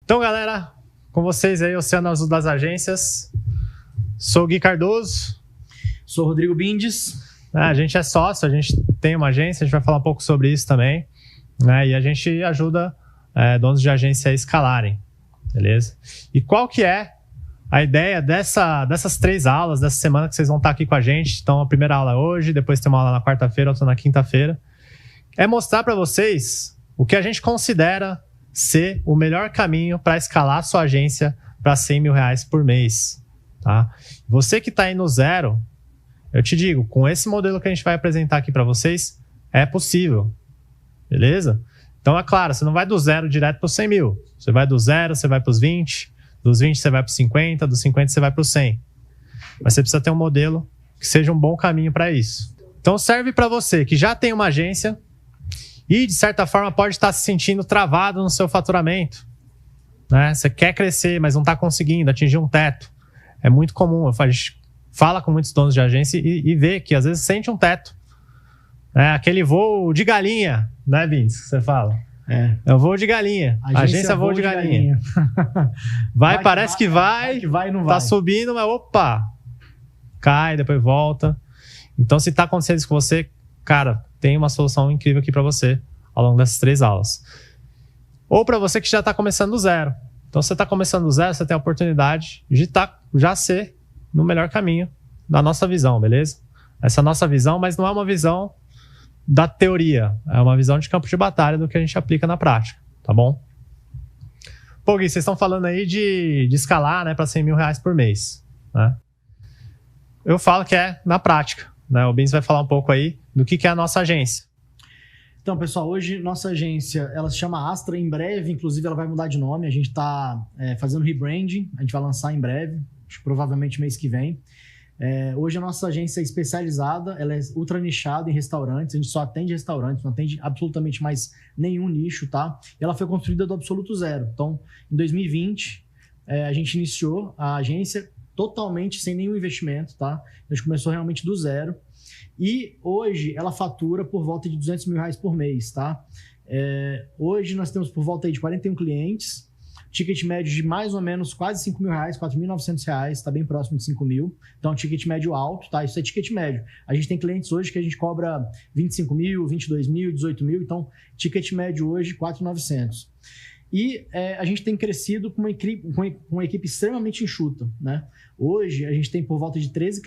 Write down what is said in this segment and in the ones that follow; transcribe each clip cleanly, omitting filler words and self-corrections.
Então, galera, com vocês aí, Oceano Azul das Agências. Sou o Gui Cardoso. Sou o Rodrigo Bindes. A gente é sócio, a gente tem uma agência, a gente vai falar um pouco sobre isso também. Né? E a gente ajuda donos de agência a escalarem, beleza? E qual que é a ideia dessas 3 aulas, dessa semana que vocês vão estar aqui com a gente? Então, a primeira aula é hoje, depois tem uma aula na quarta-feira, outra na quinta-feira. É mostrar para vocês o que a gente considera ser o melhor caminho para escalar a sua agência para R$100 mil por mês. Tá? Você que está aí no zero, eu te digo, com esse modelo que a gente vai apresentar aqui para vocês, é possível. Beleza? Então, é claro, você não vai do zero direto para os 100 mil. Você vai do zero, você vai para os 20, dos 20 você vai para os 50, dos 50 você vai para os 100. Mas você precisa ter um modelo que seja um bom caminho para isso. Então, serve para você que já tem uma agência e, de certa forma, pode estar se sentindo travado no seu faturamento. Né? Você quer crescer, mas não está conseguindo atingir um teto. É muito comum. A gente fala com muitos donos de agência e vê que, às vezes, sente um teto. Aquele voo de galinha, né, Vince? Que você fala. É o voo de galinha. Agência voo de galinha. Vai, parece que vai, e não tá vai. subindo, mas opa, cai, depois volta. Então, se tá acontecendo isso com você, cara, tem uma solução incrível aqui para você ao longo dessas 3 aulas. Ou para você que já tá começando do zero. Então, se você tá começando do zero, você tem a oportunidade de já ser no melhor caminho da nossa visão, beleza? Essa é a nossa visão, mas não é uma visão da teoria, é uma visão de campo de batalha do que a gente aplica na prática, tá bom? Pô, Gui, vocês estão falando aí de escalar, né, para R$100 mil por mês, né? Eu falo que é na prática, né? O Bins vai falar um pouco aí do que é a nossa agência. Então, pessoal, hoje nossa agência, ela se chama Astra. Em breve, inclusive, ela vai mudar de nome. A gente está fazendo rebranding, a gente vai lançar em breve, acho que provavelmente mês que vem. Hoje a nossa agência é especializada, ela é ultra nichada em restaurantes, a gente só atende restaurantes, não atende absolutamente mais nenhum nicho, tá? E ela foi construída do absoluto zero. Então, em 2020, a gente iniciou a agência totalmente sem nenhum investimento, tá? A gente começou realmente do zero. E hoje ela fatura por volta de R$200 mil por mês, tá? Hoje nós temos por volta aí de 41 clientes, ticket médio de mais ou menos quase R$5 mil, R$4.900, está bem próximo de 5 mil. Então, ticket médio alto, tá? Isso é ticket médio. A gente tem clientes hoje que a gente cobra 25 mil, 22 mil, 18 mil. Então, ticket médio hoje, 4.900. E a gente tem crescido com uma equipe extremamente enxuta, né? Hoje, a gente tem por volta de 13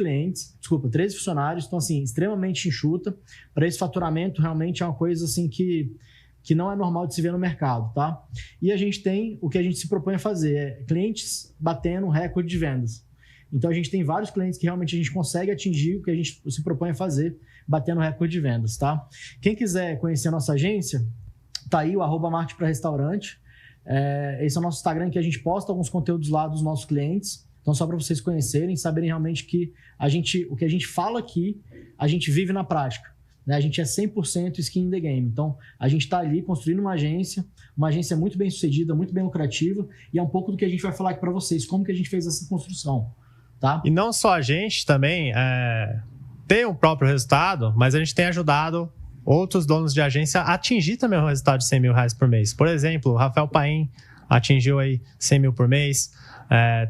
funcionários. Então, assim, extremamente enxuta. Para esse faturamento, realmente é uma coisa assim que não é normal de se ver no mercado, tá? E a gente tem o que a gente se propõe a fazer, clientes batendo recorde de vendas. Então, a gente tem vários clientes que realmente a gente consegue atingir o que a gente se propõe a fazer, batendo recorde de vendas, tá? Quem quiser conhecer a nossa agência, tá aí o @marketing para restaurante. Esse é o nosso Instagram, que a gente posta alguns conteúdos lá dos nossos clientes. Então, só para vocês conhecerem, saberem realmente que o que a gente fala aqui, a gente vive na prática. A gente é 100% skin in the game. Então, a gente está ali construindo uma agência muito bem sucedida, muito bem lucrativa, e é um pouco do que a gente vai falar aqui para vocês, como que a gente fez essa construção, tá? E não só a gente também tem o próprio resultado, mas a gente tem ajudado outros donos de agência a atingir também o resultado de R$100 mil por mês. Por exemplo, o Rafael Paim atingiu aí R$100 mil por mês.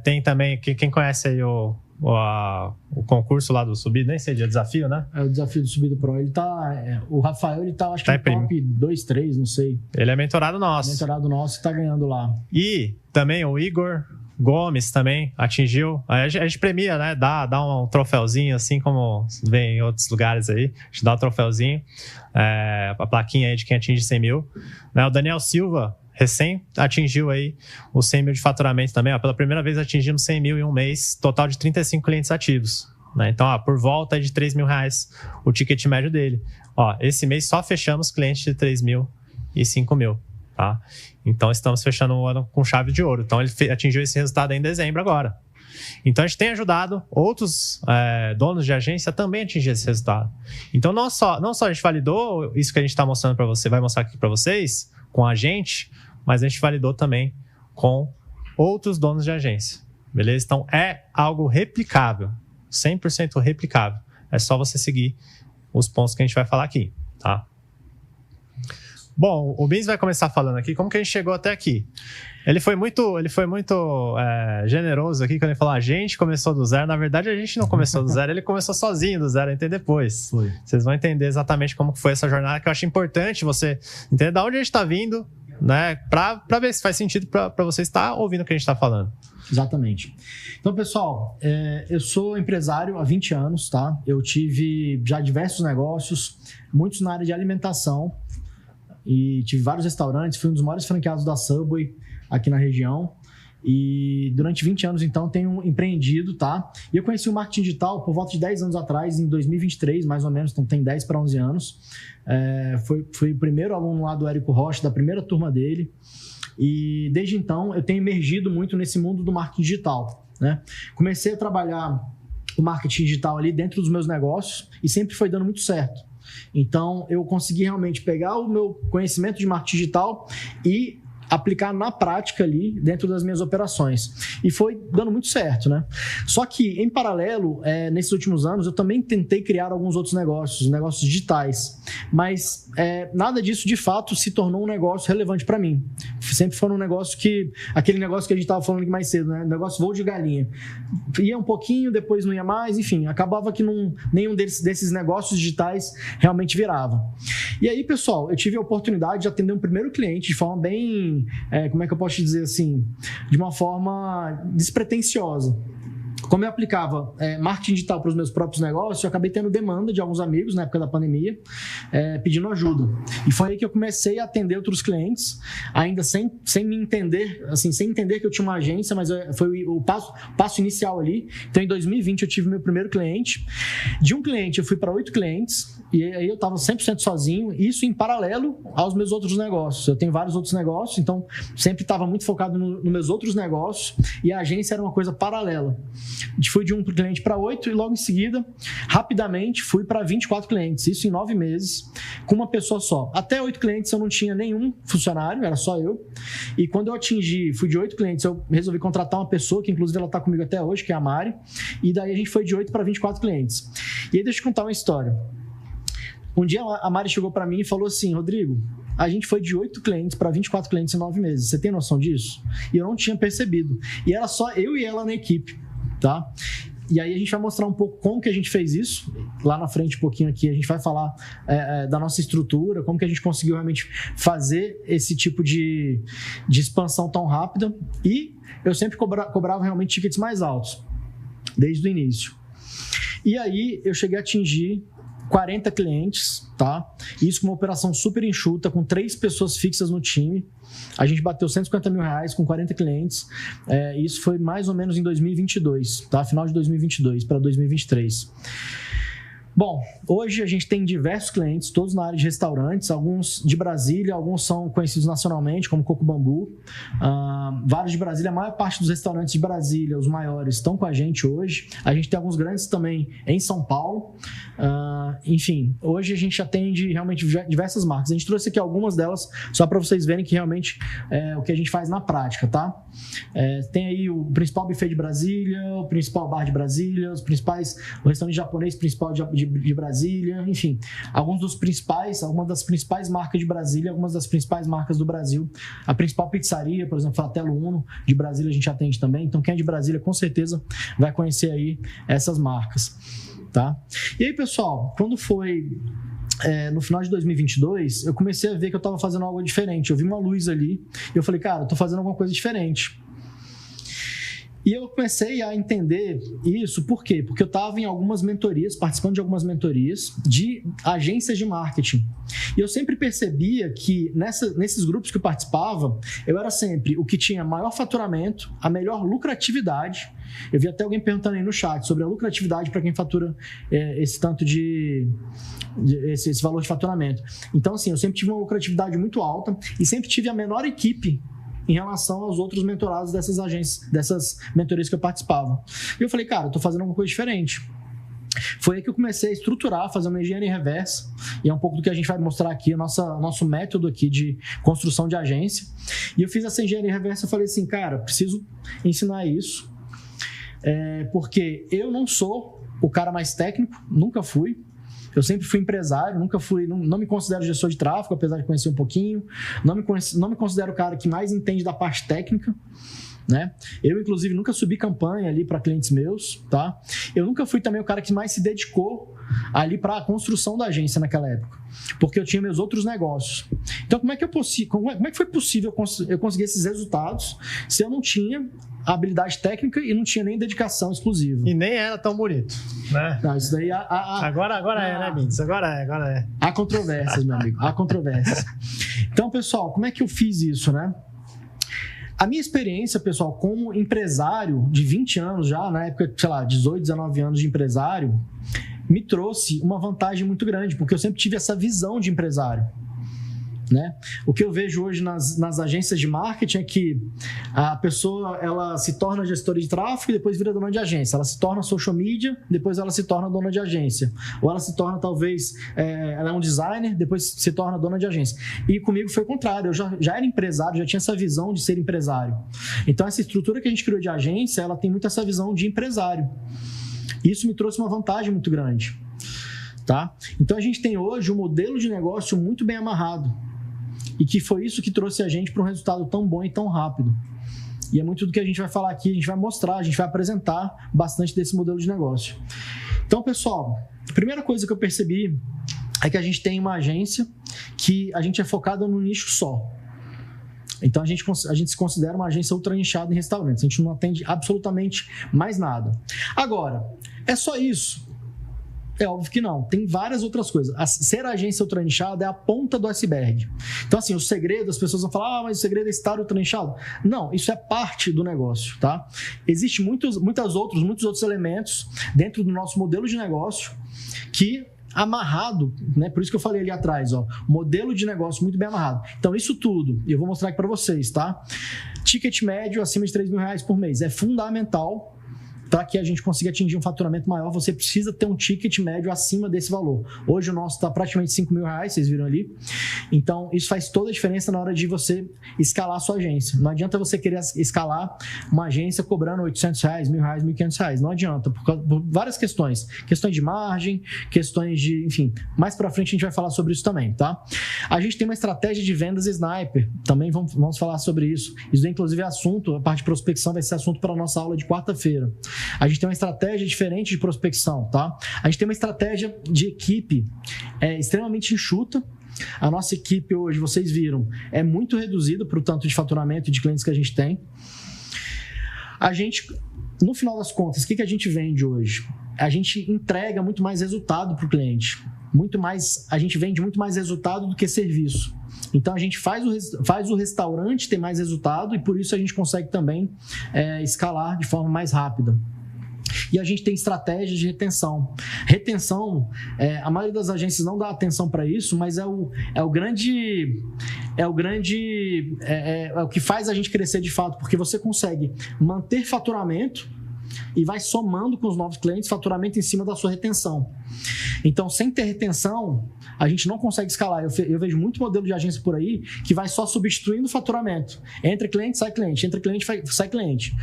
Tem também, quem conhece aí o concurso lá do Subido, nem sei, de desafio, né? É o desafio do Subido Pro. Ele tá. O Rafael, ele tá, acho que no top 2, 3, não sei. Ele é mentorado nosso. Mentorado nosso que tá ganhando lá. E também o Igor Gomes também atingiu. A gente premia, né? Dá um troféuzinho, assim como vem em outros lugares aí. A gente dá um troféuzinho. A plaquinha aí de quem atinge 100 mil. Né? O Daniel Silva recém atingiu aí os 100 mil de faturamento também. Pela primeira vez atingimos 100 mil em um mês, total de 35 clientes ativos. Né? Então, por volta de R$3 mil o ticket médio dele. Esse mês só fechamos clientes de 3 mil e 5 mil. Tá? Então, estamos fechando o ano com chave de ouro. Então, ele atingiu esse resultado em dezembro agora. Então, a gente tem ajudado outros donos de agência também a atingir esse resultado. Então, não só a gente validou isso que a gente está mostrando para você, vai mostrar aqui para vocês, com a gente, mas a gente validou também com outros donos de agência. Beleza? Então, é algo replicável. 100% replicável. É só você seguir os pontos que a gente vai falar aqui. Tá? Bom, o Bins vai começar falando aqui como que a gente chegou até aqui. Ele foi muito generoso aqui quando ele falou: a gente começou do zero. Na verdade, a gente não começou do zero, ele começou sozinho do zero, entender depois. Foi. Vocês vão entender exatamente como foi essa jornada, que eu acho importante você entender de onde a gente está vindo, né? Para ver se faz sentido para você estar ouvindo o que a gente está falando. Exatamente. Então, pessoal, eu sou empresário há 20 anos, tá? Eu tive já diversos negócios, muitos na área de alimentação, e tive vários restaurantes, fui um dos maiores franqueados da Subway aqui na região. E durante 20 anos, então, tenho empreendido, tá? E eu conheci o marketing digital por volta de 10 anos atrás, em 2023, mais ou menos, então tem 10 para 11 anos. Fui o primeiro aluno lá do Érico Rocha, da primeira turma dele. E desde então, eu tenho emergido muito nesse mundo do marketing digital, né? Comecei a trabalhar o marketing digital ali dentro dos meus negócios e sempre foi dando muito certo. Então, eu consegui realmente pegar o meu conhecimento de marketing digital e aplicar na prática ali dentro das minhas operações. E foi dando muito certo, né? Só que, em paralelo, nesses últimos anos, eu também tentei criar alguns outros negócios digitais. Mas nada disso, de fato, se tornou um negócio relevante para mim. Sempre foi um negócio aquele negócio que a gente estava falando aqui mais cedo, né? Negócio voo de galinha. Ia um pouquinho, depois não ia mais, enfim. Acabava que nenhum desses negócios digitais realmente virava. E aí, pessoal, eu tive a oportunidade de atender um primeiro cliente de forma bem... como é que eu posso te dizer assim? De uma forma despretensiosa. Como eu aplicava marketing digital para os meus próprios negócios, eu acabei tendo demanda de alguns amigos na época da pandemia, pedindo ajuda. E foi aí que eu comecei a atender outros clientes, ainda sem me entender, assim, sem entender que eu tinha uma agência, mas foi o passo inicial ali. Então, em 2020, eu tive meu primeiro cliente. De um cliente, eu fui para 8 clientes, e aí eu estava 100% sozinho, isso em paralelo aos meus outros negócios. Eu tenho vários outros negócios, então sempre estava muito focado nos meus outros negócios, e a agência era uma coisa paralela. Fui de um cliente para 8 e logo em seguida, rapidamente, fui para 24 clientes. Isso em 9 meses, com uma pessoa só. Até 8 clientes eu não tinha nenhum funcionário, era só eu. E quando eu fui de 8 clientes, eu resolvi contratar uma pessoa, que inclusive ela está comigo até hoje, que é a Mari. E daí a gente foi de 8 para 24 clientes. E aí deixa eu contar uma história. Um dia a Mari chegou para mim e falou assim: Rodrigo, a gente foi de 8 clientes para 24 clientes em 9 meses. Você tem noção disso? E eu não tinha percebido. E era só eu e ela na equipe. Tá? E aí a gente vai mostrar um pouco como que a gente fez isso. Lá na frente, um pouquinho aqui, a gente vai falar da nossa estrutura, como que a gente conseguiu realmente fazer esse tipo de expansão tão rápida. E eu sempre cobrava realmente tickets mais altos, desde o início. E aí eu cheguei a atingir 40 clientes, tá? Isso com uma operação super enxuta, com 3 pessoas fixas no time. A gente bateu R$150 mil com 40 clientes. Isso foi mais ou menos em 2022, tá? Final de 2022 para 2023. Bom, hoje a gente tem diversos clientes, todos na área de restaurantes, alguns de Brasília, alguns são conhecidos nacionalmente, como Coco Bambu. Vários de Brasília, a maior parte dos restaurantes de Brasília, os maiores, estão com a gente hoje. A gente tem alguns grandes também em São Paulo. Enfim, hoje a gente atende realmente diversas marcas. A gente trouxe aqui algumas delas, só para vocês verem que realmente é o que a gente faz na prática, tá? Tem aí o principal buffet de Brasília, o principal bar de Brasília, o restaurante japonês principal de Brasília, enfim, algumas das principais marcas de Brasília, algumas das principais marcas do Brasil. A principal pizzaria, por exemplo, Fratello Uno, de Brasília a gente atende também. Então, quem é de Brasília, com certeza vai conhecer aí essas marcas, tá? E aí, pessoal, quando foi no final de 2022, eu comecei a ver que eu estava fazendo algo diferente. Eu vi uma luz ali e eu falei, cara, eu tô fazendo alguma coisa diferente. E eu comecei a entender isso, por quê? Porque eu estava em algumas mentorias, participando de algumas mentorias de agências de marketing. E eu sempre percebia que nesses grupos que eu participava, eu era sempre o que tinha maior faturamento, a melhor lucratividade. Eu vi até alguém perguntando aí no chat sobre a lucratividade para quem fatura esse tanto esse valor de faturamento. Então, assim, eu sempre tive uma lucratividade muito alta e sempre tive a menor equipe em relação aos outros mentorados dessas agências, dessas mentorias que eu participava. E eu falei, cara, eu tô fazendo alguma coisa diferente. Foi aí que eu comecei a estruturar, fazer uma engenharia reversa, e é um pouco do que a gente vai mostrar aqui, nosso método aqui de construção de agência. E eu fiz essa engenharia reversa e falei assim, cara, preciso ensinar isso, porque eu não sou o cara mais técnico, nunca fui. Eu sempre fui empresário, não me considero gestor de tráfego, apesar de conhecer um pouquinho. Não me considero o cara que mais entende da parte técnica, né? Eu, inclusive, nunca subi campanha ali para clientes meus, tá? Eu nunca fui também o cara que mais se dedicou ali para a construção da agência naquela época, porque eu tinha meus outros negócios. Então, como é que foi possível eu conseguir esses resultados se eu não tinha a habilidade técnica e não tinha nem dedicação exclusiva? E nem era tão bonito, né? Não, isso daí... Agora é, né, Bintz? Agora é. Há controvérsias, meu amigo. Há controvérsias. Então, pessoal, como é que eu fiz isso, né? A minha experiência, pessoal, como empresário de 20 anos já, na época, sei lá, 18, 19 anos de empresário, me trouxe uma vantagem muito grande, porque eu sempre tive essa visão de empresário, né? O que eu vejo hoje nas agências de marketing é que a pessoa, ela se torna gestora de tráfego e depois vira dona de agência. Ela se torna social media, depois ela se torna dona de agência. Ou ela se torna, talvez, ela é um designer, depois se torna dona de agência. E comigo foi o contrário. Eu já era empresário, já tinha essa visão de ser empresário. Então, essa estrutura que a gente criou de agência, ela tem muito essa visão de empresário. Isso me trouxe uma vantagem muito grande, tá? Então, a gente tem hoje um modelo de negócio muito bem amarrado. E que foi isso que trouxe a gente para um resultado tão bom e tão rápido. E é muito do que a gente vai falar aqui, a gente vai mostrar, a gente vai apresentar bastante desse modelo de negócio. Então, pessoal, a primeira coisa que eu percebi é que a gente tem uma agência que a gente é focado num nicho só. Então, a gente se considera uma agência ultra nichada em restaurantes. A gente não atende absolutamente mais nada. Agora, é só isso? É óbvio que não. Tem várias outras coisas. Ser agência ultra nichada é a ponta do iceberg. Então, assim, o segredo, as pessoas vão falar, mas o segredo é estar ultra nichado. Não, isso é parte do negócio, tá? Existem muitos outros elementos dentro do nosso modelo de negócio que amarrado, né? Por isso que eu falei ali atrás, ó, modelo de negócio muito bem amarrado. Então, isso tudo, eu vou mostrar aqui para vocês, tá? Ticket médio acima de R$3.000 por mês é fundamental. Para que a gente consiga atingir um faturamento maior, você precisa ter um ticket médio acima desse valor. Hoje o nosso está praticamente R$5.000, vocês viram ali. Então, isso faz toda a diferença na hora de você escalar a sua agência. Não adianta você querer escalar uma agência cobrando R$800, R$1.000, R$1.500. Não adianta, por várias questões. Questões de margem, questões de... Enfim, mais para frente a gente vai falar sobre isso também, tá? A gente tem uma estratégia de vendas sniper. Também vamos falar sobre isso. Isso é, inclusive, assunto, a parte de prospecção vai ser assunto para a nossa aula de quarta-feira. A gente tem uma estratégia diferente de prospecção, tá? A gente tem uma estratégia de equipe extremamente enxuta. A nossa equipe hoje, vocês viram, é muito reduzida para o tanto de faturamento e de clientes que a gente tem. A gente, no final das contas, o que a gente vende hoje? A gente entrega muito mais resultado para o cliente. A gente vende muito mais resultado do que serviço. Então, a gente faz o restaurante ter mais resultado e por isso a gente consegue também escalar de forma mais rápida. E a gente tem estratégias de retenção. Retenção, a maioria das agências não dá atenção para isso, mas é o que faz a gente crescer de fato, porque você consegue manter faturamento e vai somando com os novos clientes faturamento em cima da sua retenção. Então, sem ter retenção, a gente não consegue escalar. Eu vejo muito modelo de agência por aí que vai só substituindo o faturamento. Entra cliente, sai cliente. Entra cliente, sai cliente.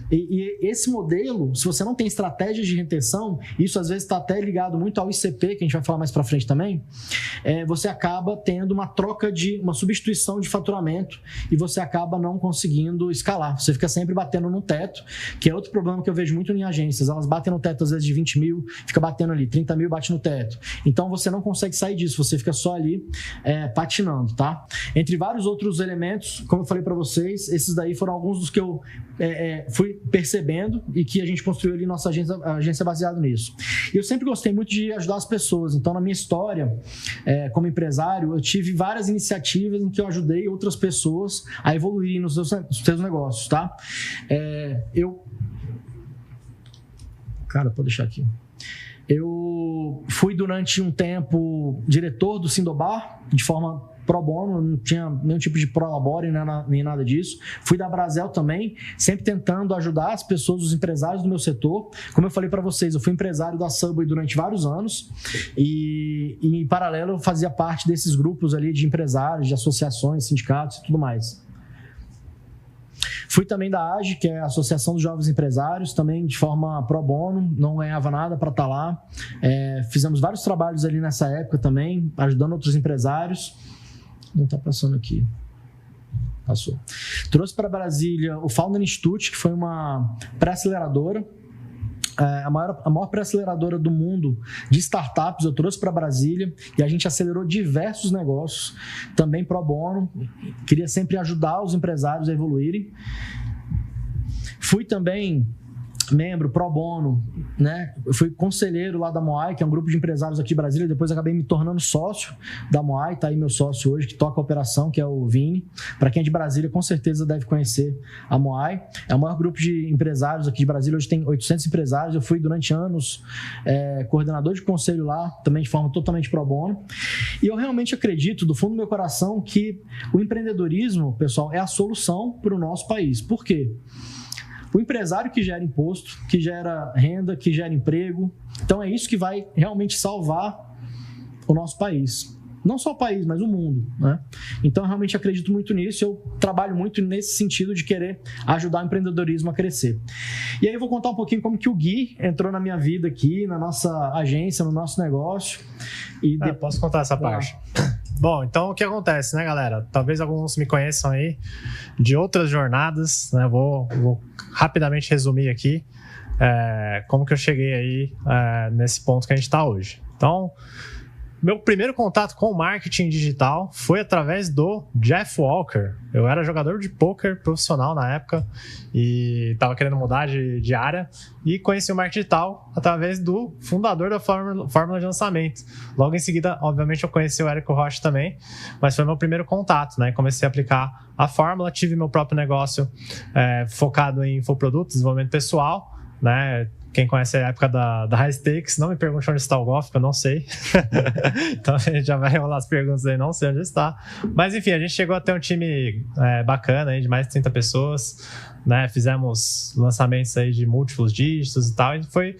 E esse modelo, se você não tem estratégias de retenção, isso às vezes está até ligado muito ao ICP, que a gente vai falar mais para frente também, você acaba tendo uma substituição de faturamento e você acaba não conseguindo escalar. Você fica sempre batendo no teto, que é outro problema que eu vejo muito em agências. Elas batem no teto às vezes de 20 mil, fica batendo ali, 30 mil bate no teto. Então você não consegue sair disso, você fica só ali patinando, tá? Entre vários outros elementos, como eu falei para vocês, esses daí foram alguns dos que eu fui percebendo e que a gente construiu ali nossa agência baseada nisso. E eu sempre gostei muito de ajudar as pessoas. Então, na minha história como empresário, eu tive várias iniciativas em que eu ajudei outras pessoas a evoluírem nos seus negócios, tá? Cara, pode deixar aqui. Eu fui durante um tempo diretor do Sindobar, de forma pro bono, não tinha nenhum tipo de prolabore nem nada disso. Fui da Brasel também, sempre tentando ajudar as pessoas, os empresários do meu setor. Como eu falei para vocês, eu fui empresário da Subway durante vários anos e em paralelo eu fazia parte desses grupos ali de empresários, de associações, sindicatos e tudo mais. Fui também da AGE, que é a Associação dos Jovens Empresários, também de forma pro bono, não ganhava nada para estar lá. Fizemos vários trabalhos ali nessa época também, ajudando outros empresários. Não está passando aqui. Passou. Trouxe para Brasília o Founder Institute, que foi uma pré-aceleradora. A maior pré-aceleradora do mundo de startups eu trouxe para Brasília e a gente acelerou diversos negócios, também pro bono. Queria sempre ajudar os empresários a evoluírem. Fui também membro pro bono, né? Eu fui conselheiro lá da Moai, que é um grupo de empresários aqui em Brasília. Depois acabei me tornando sócio da Moai. Tá aí meu sócio hoje, que toca a operação, que é o Vini. Para quem é de Brasília, com certeza deve conhecer a Moai. É o maior grupo de empresários aqui de Brasília. Hoje tem 800 empresários. Eu fui durante anos coordenador de conselho lá, também de forma totalmente pro bono. E eu realmente acredito, do fundo do meu coração, que o empreendedorismo, pessoal, é a solução para o nosso país. Por quê? O empresário que gera imposto, que gera renda, que gera emprego. Então é isso que vai realmente salvar o nosso país. Não só o país, mas o mundo, né? Então eu realmente acredito muito nisso. Eu trabalho muito nesse sentido de querer ajudar o empreendedorismo a crescer. E aí eu vou contar um pouquinho como que o Gui entrou na minha vida aqui, na nossa agência, no nosso negócio. Posso contar essa parte? Bom, então o que acontece, né, galera? Talvez alguns me conheçam aí de outras jornadas, né? Vou rapidamente resumir aqui como que eu cheguei aí nesse ponto que a gente está hoje. Então, meu primeiro contato com o marketing digital foi através do Jeff Walker. Eu era jogador de poker profissional na época e estava querendo mudar de área e conheci o marketing digital através do fundador da Fórmula de Lançamento. Logo em seguida, obviamente, eu conheci o Érico Rocha também, mas foi meu primeiro contato, né? Comecei a aplicar a fórmula, tive meu próprio negócio focado em infoprodutos, desenvolvimento pessoal, né? Quem conhece a época da High Stakes, não me pergunte onde está o golfe, eu não sei. Então a gente já vai rolar as perguntas aí, não sei onde está. Mas enfim, a gente chegou a ter um time bacana aí, de mais de 30 pessoas, né? Fizemos lançamentos aí de múltiplos dígitos e tal. E foi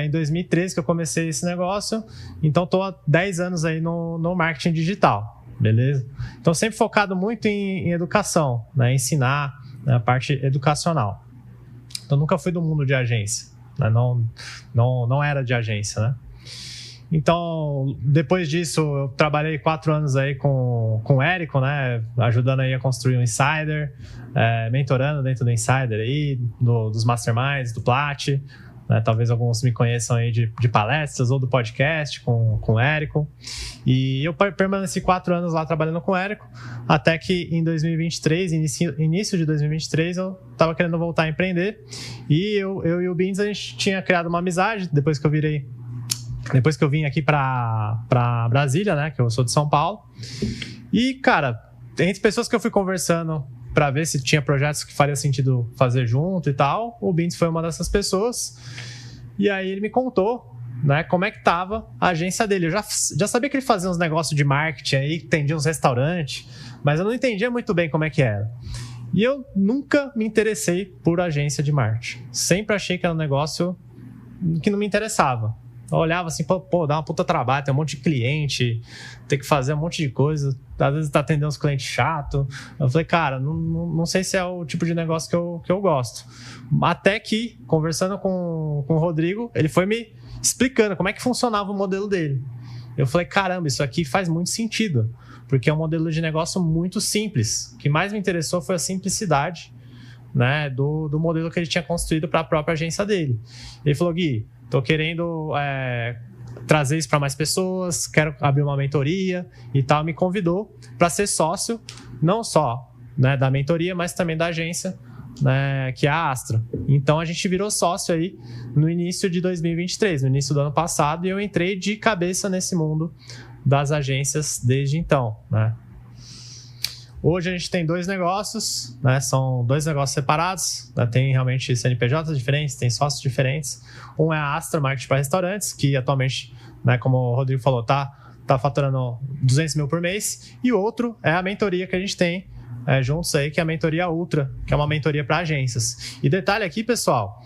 em 2013 que eu comecei esse negócio. Então estou há 10 anos aí no marketing digital, beleza? Então sempre focado muito em educação, né? Ensinar, né? A parte educacional. Então nunca fui do mundo de agência. Não era de agência, né? Então, depois disso, eu trabalhei 4 anos aí com o Érico, né? Ajudando aí a construir um Insider, mentorando dentro do Insider aí, dos Masterminds, do Plat, né? Talvez alguns me conheçam aí de palestras ou do podcast com o Érico. E eu permaneci 4 anos lá trabalhando com o Érico, até que em 2023, início de 2023, eu estava querendo voltar a empreender. E eu e o Beans, a gente tinha criado uma amizade, depois que eu vim aqui para Brasília, né, que eu sou de São Paulo. E, cara, entre pessoas que eu fui conversando para ver se tinha projetos que faria sentido fazer junto e tal, o Beans foi uma dessas pessoas. E aí ele me contou, né, como é que tava a agência dele. Eu já sabia que ele fazia uns negócios de marketing aí, que atendia uns restaurantes, mas eu não entendia muito bem como é que era. E eu nunca me interessei por agência de marketing. Sempre achei que era um negócio que não me interessava. Eu olhava assim, pô, dá uma puta trabalho, tem um monte de cliente, tem que fazer um monte de coisa, às vezes tá atendendo uns clientes chatos. Eu falei, cara, não sei se é o tipo de negócio que eu gosto. Até que, conversando com o Rodrigo, ele foi me explicando como é que funcionava o modelo dele. Eu falei, caramba, isso aqui faz muito sentido, porque é um modelo de negócio muito simples. O que mais me interessou foi a simplicidade, né, do modelo que ele tinha construído para a própria agência dele. Ele falou, Gui, tô querendo trazer isso para mais pessoas, quero abrir uma mentoria e tal. Me convidou para ser sócio, não só, né, da mentoria, mas também da agência, né, que é a Astra. Então a gente virou sócio aí no início de 2023, no início do ano passado, e eu entrei de cabeça nesse mundo das agências desde então, né? Hoje a gente tem 2 negócios, né? São 2 negócios separados, né? Tem realmente CNPJs diferentes, tem sócios diferentes. Um é a Astra Marketing para Restaurantes, que atualmente, né, como o Rodrigo falou, tá faturando 200 mil por mês. E o outro é a mentoria que a gente tem juntos aí, que é a mentoria Ultra, que é uma mentoria para agências. E detalhe aqui, pessoal,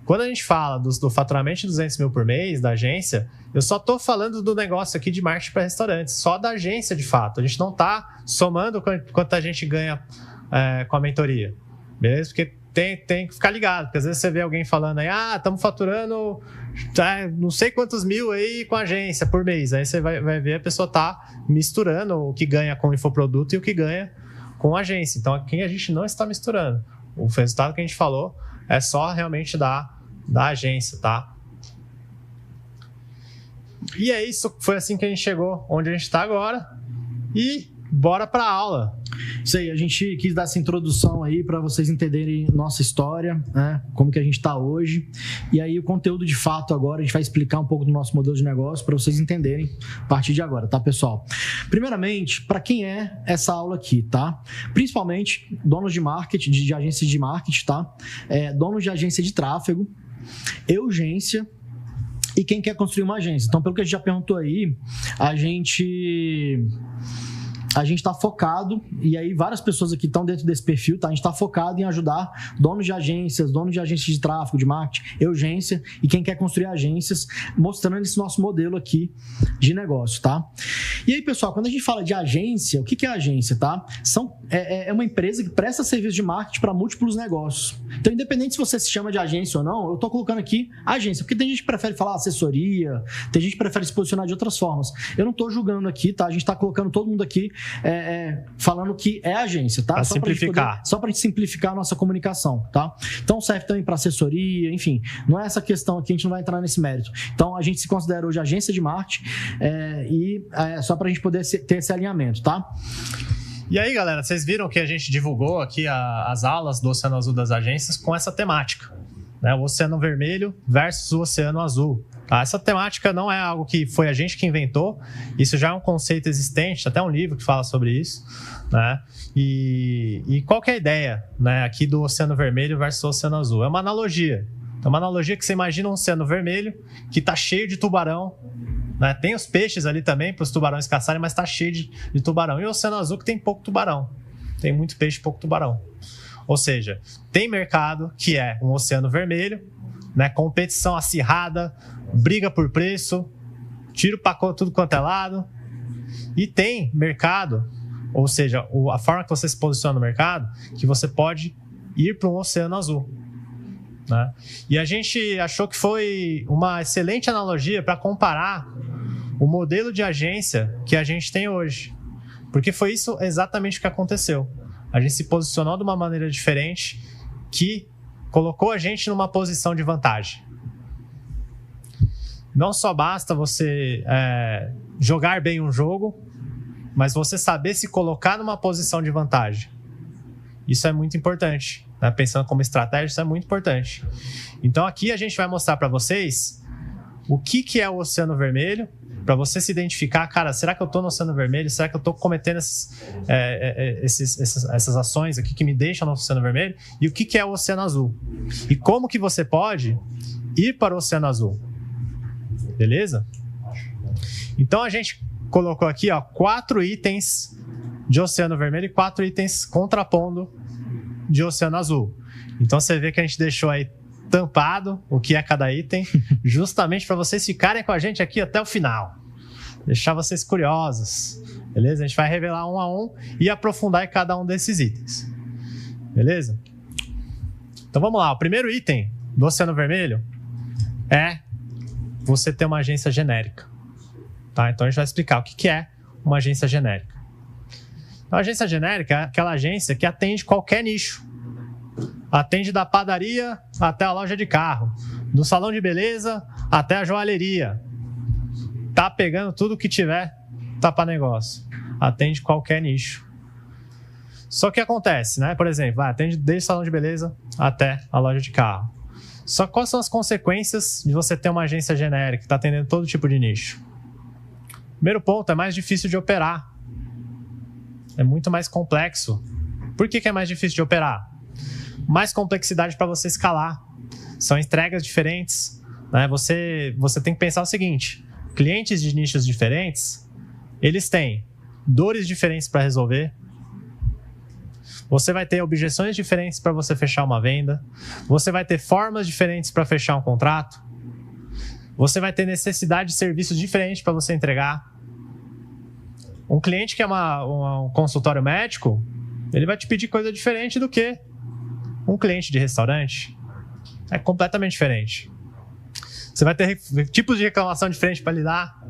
quando a gente fala do faturamento de 200 mil por mês da agência, eu só estou falando do negócio aqui de marketing para restaurantes, só da agência de fato. A gente não está somando quanto a gente ganha com a mentoria. beleza? Porque tem que ficar ligado, porque às vezes você vê alguém falando aí, estamos faturando não sei quantos mil aí com a agência por mês. Aí você vai ver a pessoa tá misturando o que ganha com o infoproduto e o que ganha com a agência. Então aqui a gente não está misturando. O resultado que a gente falou é só realmente da agência, tá? E é isso, foi assim que a gente chegou onde a gente está agora. E bora para a aula. Isso aí, a gente quis dar essa introdução aí para vocês entenderem nossa história, né? Como que a gente está hoje. E aí o conteúdo de fato agora, a gente vai explicar um pouco do nosso modelo de negócio para vocês entenderem a partir de agora, tá, pessoal? Primeiramente, para quem é essa aula aqui, tá? Principalmente donos de marketing, de agências de marketing, tá? Donos de agência de tráfego, urgência e quem quer construir uma agência. Então, pelo que a gente já perguntou aí, a gente está focado, e aí várias pessoas aqui estão dentro desse perfil, tá? A gente está focado em ajudar donos de agências de tráfego, de marketing, urgência, e quem quer construir agências, mostrando esse nosso modelo aqui de negócio, tá? E aí, pessoal, quando a gente fala de agência, o que é agência, tá? É uma empresa que presta serviço de marketing para múltiplos negócios. Então, independente se você se chama de agência ou não, eu estou colocando aqui agência, porque tem gente que prefere falar assessoria, tem gente que prefere se posicionar de outras formas. Eu não estou julgando aqui, tá? A gente está colocando todo mundo aqui falando que é agência, tá? Para simplificar. Só para a gente simplificar a nossa comunicação, tá? Então serve também para assessoria, enfim. Não é essa questão aqui, a gente não vai entrar nesse mérito. Então a gente se considera hoje agência de marketing só para a gente poder ter esse alinhamento, tá? E aí, galera, vocês viram que a gente divulgou aqui as aulas do Oceano Azul das agências com essa temática, né? O Oceano Vermelho versus o Oceano Azul. Tá? Essa temática não é algo que foi a gente que inventou, isso já é um conceito existente, até um livro que fala sobre isso, né? E qual que é a ideia, né, aqui do Oceano Vermelho versus o Oceano Azul? É uma analogia. É uma analogia que você imagina um oceano vermelho que está cheio de tubarão, né? Tem os peixes ali também para os tubarões caçarem, mas está cheio de tubarão. E o Oceano Azul que tem pouco tubarão. Tem muito peixe e pouco tubarão. Ou seja, tem mercado que é um oceano vermelho, né? Competição acirrada, briga por preço, tiro para tudo quanto é lado. E tem mercado, ou seja, a forma que você se posiciona no mercado, que você pode ir para um oceano azul, né? E a gente achou que foi uma excelente analogia para comparar o modelo de agência que a gente tem hoje. Porque foi isso exatamente o que aconteceu. A gente se posicionou de uma maneira diferente que colocou a gente numa posição de vantagem. Não só basta você jogar bem um jogo, mas você saber se colocar numa posição de vantagem. Isso é muito importante, né? Pensando como estratégia, isso é muito importante. Então aqui a gente vai mostrar para vocês o que é o Oceano Vermelho, para você se identificar, cara, será que eu estou no Oceano Vermelho? Será que eu estou cometendo essas ações aqui que me deixam no Oceano Vermelho? E o que é o Oceano Azul? E como que você pode ir para o Oceano Azul? Beleza? Então a gente colocou aqui 4 itens de Oceano Vermelho e 4 itens contrapondo de Oceano Azul. Então você vê que a gente deixou aí tampado o que é cada item, justamente para vocês ficarem com a gente aqui até o final. Deixar vocês curiosos. Beleza? A gente vai revelar um a um e aprofundar em cada um desses itens. Beleza? Então vamos lá. O primeiro item do Oceano Vermelho é você ter uma agência genérica. Tá? Então a gente vai explicar o que é uma agência genérica. Então, a agência genérica é aquela agência que atende qualquer nicho. Atende da padaria até a loja de carro, do salão de beleza até a joalheria. Tá pegando tudo que tiver, tá para negócio. Atende qualquer nicho. Só que acontece, né? Por exemplo, atende desde o salão de beleza até a loja de carro. Só que quais são as consequências de você ter uma agência genérica que está atendendo todo tipo de nicho? Primeiro ponto, é mais difícil de operar. É muito mais complexo. Por que é mais difícil de operar? Mais complexidade para você escalar. São entregas diferentes, né? Você tem que pensar o seguinte: clientes de nichos diferentes, eles têm dores diferentes para resolver. Você vai ter objeções diferentes para você fechar uma venda. Você vai ter formas diferentes para fechar um contrato. Você vai ter necessidade de serviços diferentes para você entregar. Um cliente que é um consultório médico, ele vai te pedir coisa diferente do que Um cliente de restaurante é completamente diferente. Você vai ter tipos de reclamação diferentes para lidar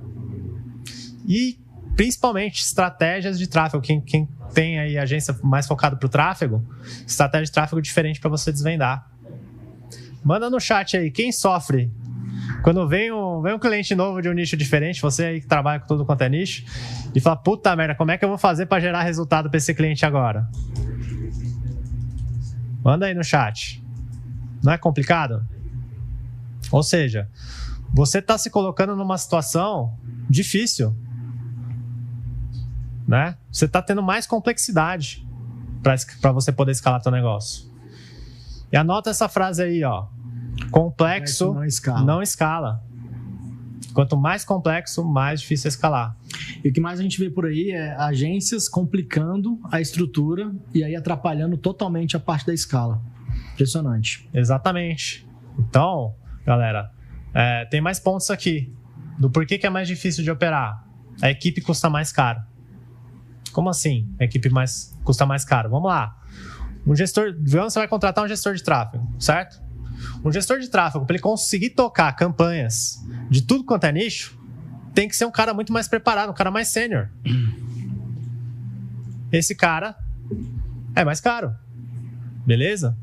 e, principalmente, estratégias de tráfego. Quem tem aí agência mais focada para o tráfego, estratégia de tráfego diferente para você desvendar. Manda no chat aí, quem sofre quando vem um cliente novo de um nicho diferente, você aí que trabalha com tudo quanto é nicho, e fala, puta merda, como é que eu vou fazer para gerar resultado para esse cliente agora? Manda aí no chat. Não é complicado? Ou seja, você está se colocando numa situação difícil, né? Você está tendo mais complexidade para você poder escalar seu negócio. E anota essa frase aí, ó. Complexo não escala. Quanto mais complexo, mais difícil é escalar. E o que mais a gente vê por aí é agências complicando a estrutura e aí atrapalhando totalmente a parte da escala. Impressionante. Exatamente. Então, galera, tem mais pontos aqui do porquê que é mais difícil de operar. A equipe custa mais caro. Como assim? A equipe custa mais caro? Vamos lá. Você vai contratar um gestor de tráfego, certo? Um gestor de tráfego, para ele conseguir tocar campanhas de tudo quanto é nicho, tem que ser um cara muito mais preparado, um cara mais sênior. Esse cara é mais caro. Beleza?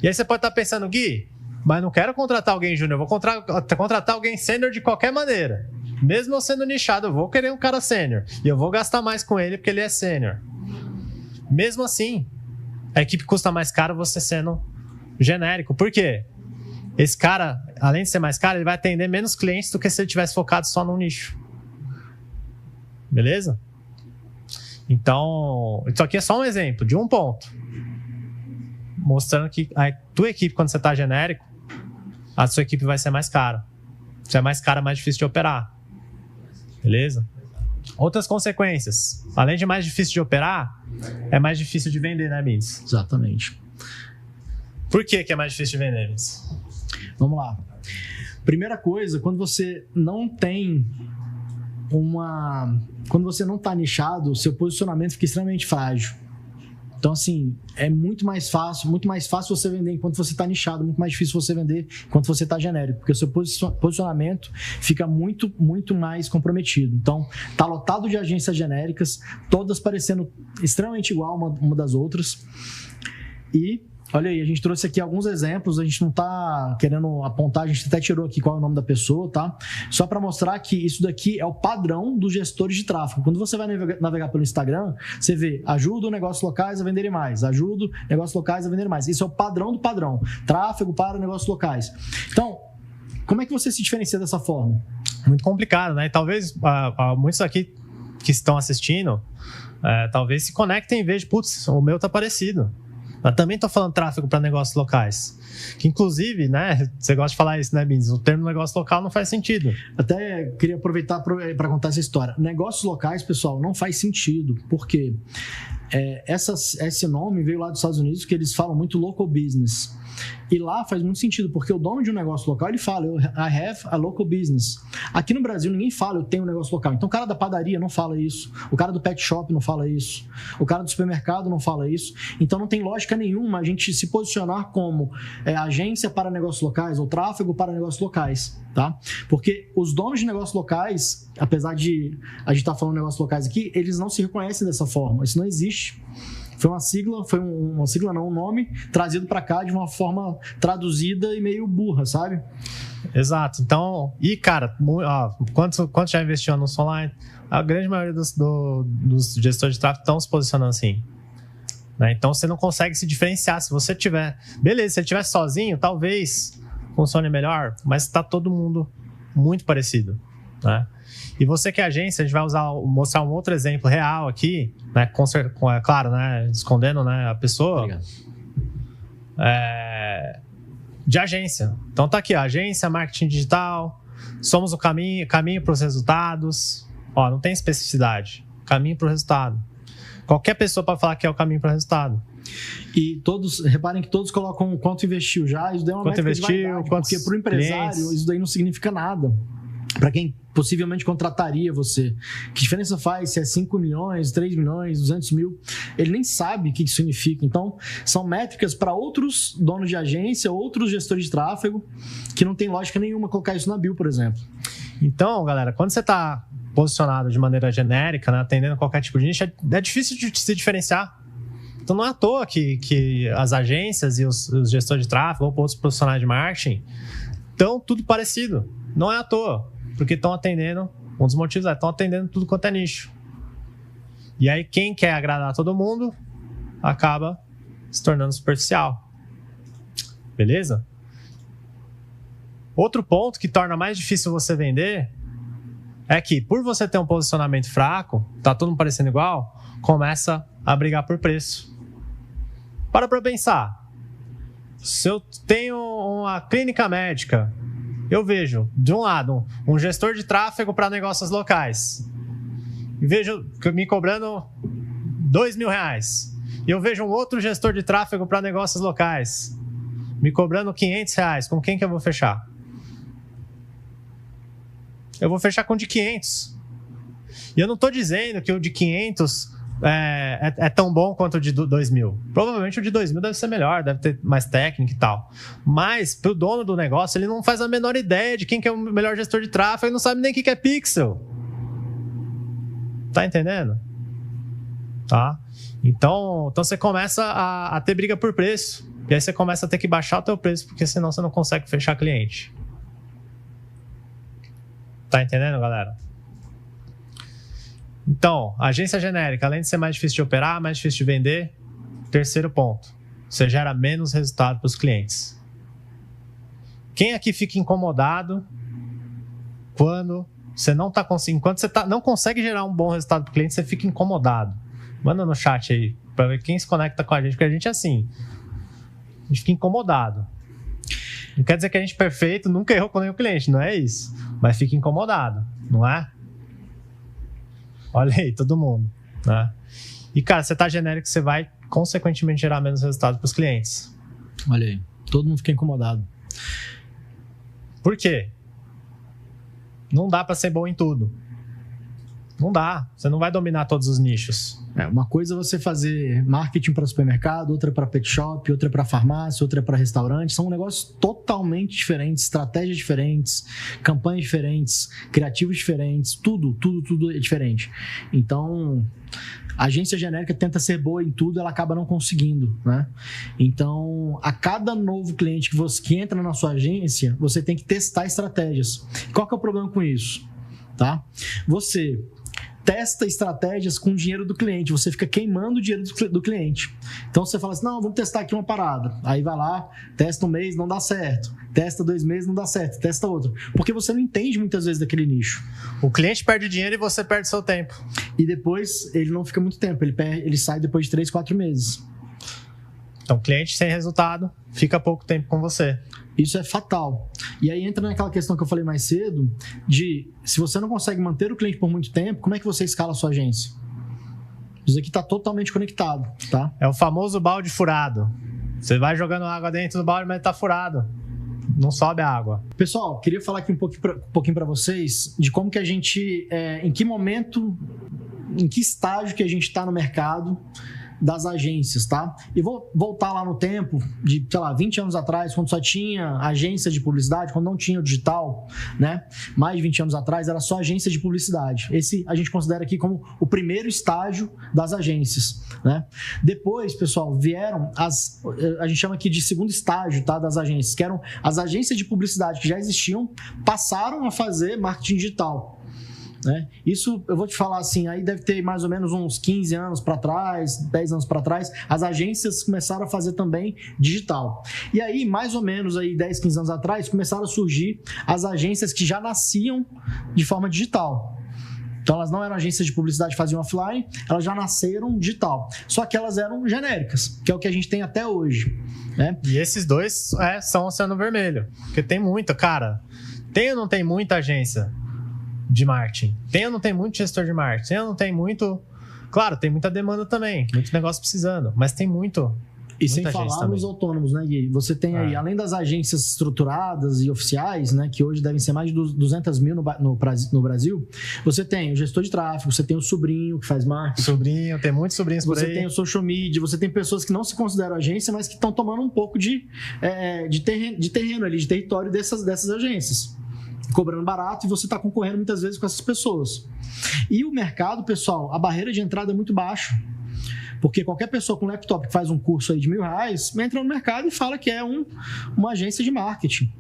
E aí você pode estar pensando, Gui, mas não quero contratar alguém júnior, eu vou contratar alguém sênior de qualquer maneira. Mesmo eu sendo nichado, eu vou querer um cara sênior. E eu vou gastar mais com ele porque ele é sênior. Mesmo assim, a equipe custa mais caro você sendo genérico. Por quê? Esse cara, além de ser mais caro, ele vai atender menos clientes do que se ele tivesse focado só num nicho. Beleza? Então, isso aqui é só um exemplo de um ponto. Mostrando que a tua equipe, quando você está genérico, a sua equipe vai ser mais cara. Se é mais cara, é mais difícil de operar. Beleza? Outras consequências. Além de mais difícil de operar, é mais difícil de vender, né, Miss? Exatamente. Por que é mais difícil de vender, Miss? Vamos lá. Primeira coisa, quando você não tem quando você não está nichado, o seu posicionamento fica extremamente frágil. Então, assim, é muito mais fácil você vender enquanto você está nichado, muito mais difícil você vender enquanto você está genérico, porque o seu posicionamento fica muito, muito mais comprometido. Então, tá lotado de agências genéricas, todas parecendo extremamente igual uma das outras. E olha aí, a gente trouxe aqui alguns exemplos, a gente não tá querendo apontar, a gente até tirou aqui qual é o nome da pessoa, tá? Só para mostrar que isso daqui é o padrão dos gestores de tráfego. Quando você vai navegar pelo Instagram, você vê, ajuda negócios locais a venderem mais, ajuda negócios locais a venderem mais. Isso é o padrão do padrão, tráfego para negócios locais. Então, como é que você se diferencia dessa forma? Muito complicado, né? E talvez muitos aqui que estão assistindo, talvez se conectem em vez de, putz, o meu tá parecido. Eu também estou falando tráfego para negócios locais. Que, inclusive, né? Você gosta de falar isso, né, Bins? O termo negócio local não faz sentido. Até queria aproveitar para contar essa história. Negócios locais, pessoal, não faz sentido. Por quê? Esse nome veio lá dos Estados Unidos, que eles falam muito local business. E lá faz muito sentido, porque o dono de um negócio local, ele fala, I have a local business. Aqui no Brasil, ninguém fala, eu tenho um negócio local. Então, o cara da padaria não fala isso. O cara do pet shop não fala isso. O cara do supermercado não fala isso. Então, não tem lógica nenhuma a gente se posicionar como agência para negócios locais ou tráfego para negócios locais, tá? Porque os donos de negócios locais, apesar de a gente estar falando de negócios locais aqui, eles não se reconhecem dessa forma. Isso não existe. Foi um nome trazido para cá de uma forma traduzida e meio burra, sabe? Exato. Então, cara, quanto já investiu no anúncio online? A grande maioria dos gestores de tráfego estão se posicionando assim. Né? Então, você não consegue se diferenciar. Se você tiver... Beleza, se ele estiver sozinho, talvez funcione melhor, mas está todo mundo muito parecido. Né? E você que é agência, a gente vai mostrar um outro exemplo real aqui, né? Claro, né? Escondendo, né, a pessoa. Obrigado. De agência. Então tá aqui, agência, marketing digital, somos o caminho para os resultados. Não tem especificidade. Caminho para o resultado. Qualquer pessoa pode falar que é o caminho para o resultado. E reparem que todos colocam quanto investiu já, isso daí é uma métrica de vaidade, porque para o empresário isso daí não significa nada. para quem possivelmente contrataria você. Que diferença faz se é 5 milhões, 3 milhões, 200 mil? Ele nem sabe o que isso significa. Então, são métricas para outros donos de agência, outros gestores de tráfego, que não tem lógica nenhuma colocar isso na bio, por exemplo. Então, galera, quando você está posicionado de maneira genérica, né, atendendo qualquer tipo de nicho, é difícil de se diferenciar. Então, não é à toa que as agências e os gestores de tráfego ou outros profissionais de marketing estão tudo parecido. Não é à toa, porque estão atendendo, um dos motivos estão atendendo tudo quanto é nicho. E aí, quem quer agradar todo mundo acaba se tornando superficial. Beleza? Outro ponto que torna mais difícil você vender é que, por você ter um posicionamento fraco, tá todo mundo parecendo igual, começa a brigar por preço. Para pensar. Se eu tenho uma clínica médica, eu vejo, de um lado, um gestor de tráfego para negócios locais, e vejo me cobrando R$2.000. E eu vejo um outro gestor de tráfego para negócios locais, me cobrando R$500. Com quem que eu vou fechar? Eu vou fechar com o de 500. E eu não estou dizendo que o de 500 é tão bom quanto o de 2.000. Provavelmente o de 2.000 deve ser melhor, deve ter mais técnica e tal. Mas, pro dono do negócio, ele não faz a menor ideia de quem que é o melhor gestor de tráfego, ele não sabe nem o que é pixel. Tá entendendo? Tá? Então você começa a ter briga por preço. E aí você começa a ter que baixar o teu preço, porque senão você não consegue fechar cliente. Tá entendendo, galera? Então, agência genérica, além de ser mais difícil de operar, mais difícil de vender, terceiro ponto, você gera menos resultado para os clientes. Quem aqui fica incomodado quando você não está conseguindo, quando você não consegue gerar um bom resultado para o cliente, você fica incomodado? Manda no chat aí, para ver quem se conecta com a gente, porque a gente é assim, a gente fica incomodado. Não quer dizer que a gente é perfeito, nunca errou com nenhum cliente, não é isso, mas fica incomodado, não é? Olha aí, todo mundo, né? E, cara, você tá genérico, você vai, consequentemente, gerar menos resultado para os clientes. Olha aí, todo mundo fica incomodado. Por quê? Não dá para ser bom em tudo. Não dá. Você não vai dominar todos os nichos. Uma coisa é você fazer marketing para supermercado, outra para pet shop, outra para farmácia, outra para restaurante. São negócios totalmente diferentes, estratégias diferentes, campanhas diferentes, criativos diferentes, tudo é diferente. Então, a agência genérica tenta ser boa em tudo, ela acaba não conseguindo, né? Então, a cada novo cliente que entra na sua agência, você tem que testar estratégias. Qual que é o problema com isso? Tá? Você testa estratégias com o dinheiro do cliente, você fica queimando o dinheiro do cliente. Então você fala assim, não, vamos testar aqui uma parada. Aí vai lá, testa um mês, não dá certo. Testa 2 meses, não dá certo. Testa outro. Porque você não entende muitas vezes daquele nicho. O cliente perde dinheiro e você perde seu tempo. E depois ele não fica muito tempo, ele sai depois de 3, 4 meses. Então, cliente sem resultado, fica pouco tempo com você. Isso é fatal. E aí entra naquela questão que eu falei mais cedo, de se você não consegue manter o cliente por muito tempo, como é que você escala a sua agência? Isso aqui está totalmente conectado, tá? É o famoso balde furado. Você vai jogando água dentro do balde, mas está furado. Não sobe a água. Pessoal, queria falar aqui um pouquinho para vocês de como que a gente, em que momento, em que estágio que a gente está no mercado das agências, tá? E vou voltar lá no tempo de, sei lá, 20 anos atrás, quando só tinha agência de publicidade, quando não tinha o digital, né? Mais de 20 anos atrás era só agência de publicidade. Esse a gente considera aqui como o primeiro estágio das agências, né? Depois, pessoal, vieram a gente chama aqui de segundo estágio, tá? Das agências, que eram as agências de publicidade que já existiam, passaram a fazer marketing digital. Né? Isso eu vou te falar assim, aí deve ter mais ou menos uns 15 anos para trás, 10 anos para trás, as agências começaram a fazer também digital. E aí, mais ou menos aí 10, 15 anos atrás, começaram a surgir as agências que já nasciam de forma digital. Então elas não eram agências de publicidade que faziam offline, elas já nasceram digital. Só que elas eram genéricas, que é o que a gente tem até hoje. Né? E esses dois são o oceano vermelho, porque tem muita, cara. Tem ou não tem muita agência de marketing? Tem ou não tem muito gestor de marketing? Tem ou não tem muito... Claro, tem muita demanda também, muito negócio precisando, mas tem muito E sem falar nos autônomos, né, Gui? Você tem aí, além das agências estruturadas e oficiais, né, que hoje devem ser mais de 200 mil no Brasil, você tem o gestor de tráfego, você tem o sobrinho que faz marketing. Sobrinho, tem muitos sobrinhos por aí. Você tem o social media, você tem pessoas que não se consideram agência, mas que estão tomando um pouco de terreno ali, de território dessas agências. Cobrando barato e você está concorrendo muitas vezes com essas pessoas. E o mercado, pessoal, a barreira de entrada é muito baixa. Porque qualquer pessoa com laptop que faz um curso aí de R$1.000 entra no mercado e fala que é uma agência de marketing.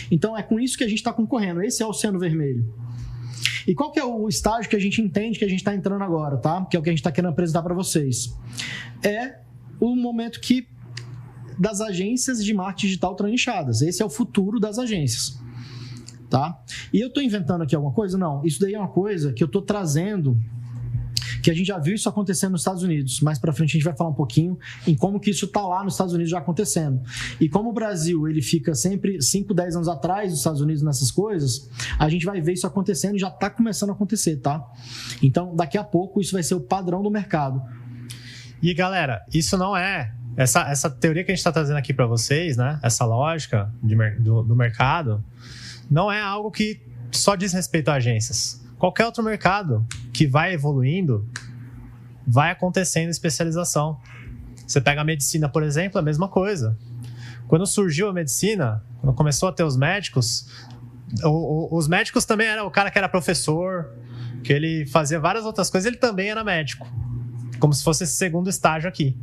Então é com isso que a gente está concorrendo. Esse é o Oceano Vermelho. E qual que é o estágio que a gente entende que a gente está entrando agora, tá? Que é o que a gente está querendo apresentar para vocês. É o momento das agências de marketing digital trannichadas. Esse é o futuro das agências. Tá? E eu estou inventando aqui alguma coisa? Não. Isso daí é uma coisa que eu estou trazendo, que a gente já viu isso acontecendo nos Estados Unidos. Mais para frente a gente vai falar um pouquinho em como que isso está lá nos Estados Unidos já acontecendo. E como o Brasil ele fica sempre 5, 10 anos atrás dos Estados Unidos nessas coisas, a gente vai ver isso acontecendo e já está começando a acontecer, tá? Então, daqui a pouco, isso vai ser o padrão do mercado. E, galera, isso não é... Essa teoria que a gente está trazendo aqui para vocês, né? Essa lógica do mercado, não é algo que só diz respeito a agências. Qualquer outro mercado que vai evoluindo, vai acontecendo especialização. Você pega a medicina, por exemplo, a mesma coisa. Quando surgiu a medicina, quando começou a ter os médicos, os médicos também eram o cara que era professor, que ele fazia várias outras coisas, ele também era médico. Como se fosse esse segundo estágio aqui.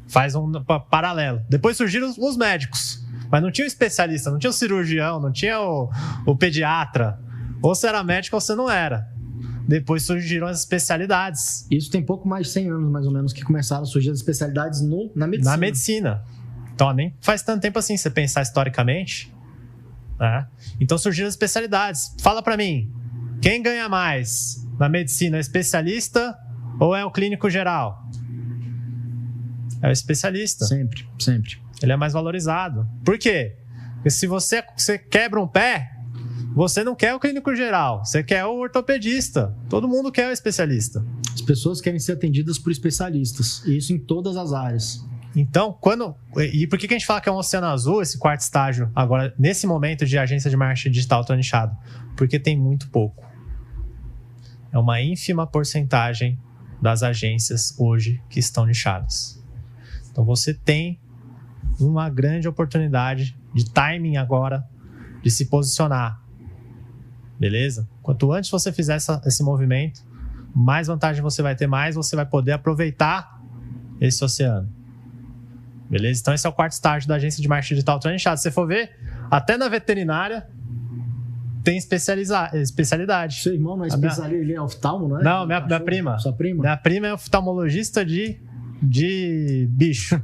Faz um paralelo. Depois surgiram os médicos, mas não tinha o especialista, não tinha o cirurgião, não tinha o pediatra. Ou você era médico ou você não era. Depois surgiram as especialidades. Isso tem pouco mais de 100 anos, mais ou menos, que começaram a surgir as especialidades na medicina. Na medicina. Então, nem faz tanto tempo assim, se você pensar historicamente. Né? Então, surgiram as especialidades. Fala pra mim, quem ganha mais na medicina, é especialista ou é o clínico geral? É o especialista. Sempre, sempre. Ele é mais valorizado. Por quê? Porque se você quebra um pé, você não quer o clínico geral, você quer o ortopedista. Todo mundo quer o especialista. As pessoas querem ser atendidas por especialistas. E isso em todas as áreas. Então, e por que a gente fala que é um oceano azul, esse quarto estágio, agora, nesse momento de agência de marketing digital nichado? Porque tem muito pouco. É uma ínfima porcentagem das agências hoje que estão nichadas. Então, você tem uma grande oportunidade de timing agora de se posicionar. Beleza? Quanto antes você fizer esse movimento, mais vantagem você vai ter, mais você vai poder aproveitar esse oceano. Beleza? Então esse é o quarto estágio da agência de marketing digital nichado. Se você for ver, até na veterinária tem especialidade. Seu irmão não é especialista, ele é oftalmo, não é? Não, minha prima. Sua prima? Minha prima é oftalmologista de bicho.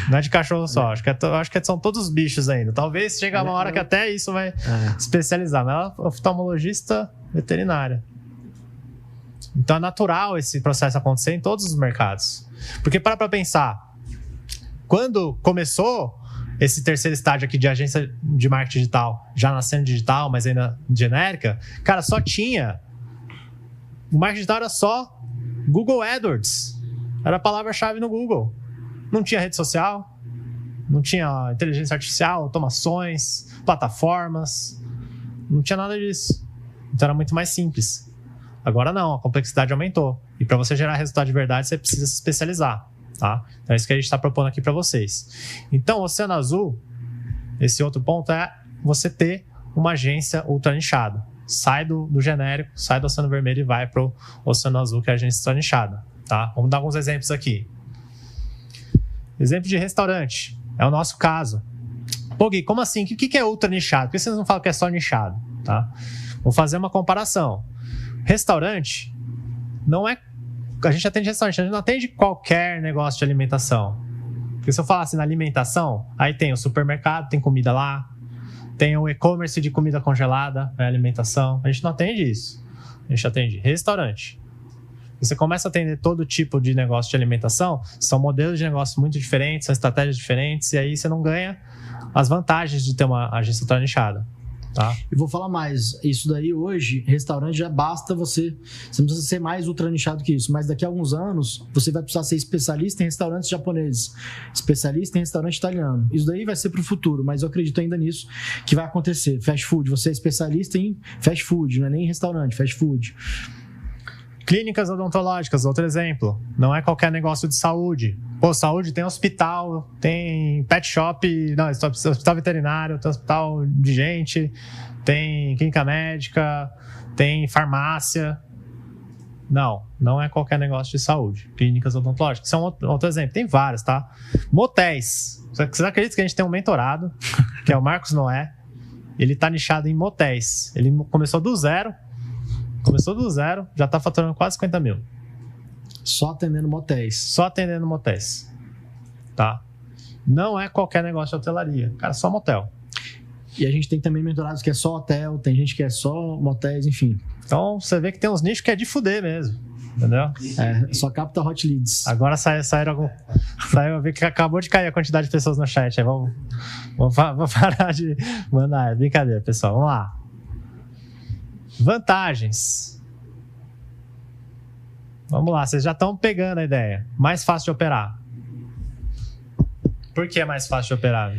Não é de cachorro só. Acho que são todos bichos ainda. Talvez chegue uma hora que até isso vai especializar. Mas ela é oftalmologista veterinária. Então é natural esse processo acontecer em todos os mercados. Porque para pensar, quando começou esse terceiro estágio aqui de agência de marketing digital, já nascendo digital, mas ainda genérica, cara, só tinha... O marketing digital era só Google AdWords. Era a palavra-chave no Google. Não tinha rede social, não tinha inteligência artificial, automações, plataformas. Não tinha nada disso. Então era muito mais simples. Agora não, a complexidade aumentou. E para você gerar resultado de verdade, você precisa se especializar. Tá? Então é isso que a gente está propondo aqui para vocês. Então, o Oceano Azul, esse outro ponto é você ter uma agência ultra nichada. Sai do genérico, sai do Oceano Vermelho e vai para o Oceano Azul, que é a agência ultra nichada. Tá? Vamos dar alguns exemplos aqui. Exemplo de restaurante. É o nosso caso. Pô, Gui, como assim? O que é ultra nichado? Por que vocês não falam que é só nichado? Tá? Vou fazer uma comparação. Restaurante não é... A gente atende restaurante, a gente não atende qualquer negócio de alimentação. Porque se eu falar assim na alimentação, aí tem o supermercado, tem comida lá, tem o e-commerce de comida congelada, é alimentação. A gente não atende isso. A gente atende restaurante. Você começa a atender todo tipo de negócio de alimentação, são modelos de negócio muito diferentes, são estratégias diferentes, e aí você não ganha as vantagens de ter uma agência nichada. Tá? E vou falar mais, isso daí hoje, restaurante já basta você não precisa ser mais ultra nichado que isso, mas daqui a alguns anos você vai precisar ser especialista em restaurantes japoneses, especialista em restaurante italiano. Isso daí vai ser pro futuro, mas eu acredito ainda nisso que vai acontecer. Fast food, você é especialista em fast food, não é nem em restaurante, fast food. Clínicas odontológicas, outro exemplo. Não é qualquer negócio de saúde. Pô, saúde tem hospital, tem pet shop, não, hospital veterinário, tem hospital de gente, tem clínica médica, tem farmácia. Não é qualquer negócio de saúde. Clínicas odontológicas. Isso é outro exemplo. Tem vários, tá? Motéis. Você acredita que a gente tem um mentorado, que é o Marcos Noé? Ele tá nichado em motéis. Ele começou do zero, já tá faturando quase 50 mil. Só atendendo motéis. Tá? Não é qualquer negócio de hotelaria. Cara, só motel. E a gente tem também mentorados que é só hotel, tem gente que é só motéis, enfim. Então, você vê que tem uns nichos que é de fuder mesmo. Entendeu? Só capta hot leads. Agora saiu, eu vi que acabou de cair a quantidade de pessoas no chat. Aí vamos parar de mandar. É brincadeira, pessoal. Vamos lá. Vantagens. Vamos lá, vocês já estão pegando a ideia. Mais fácil de operar. Por que é mais fácil de operar?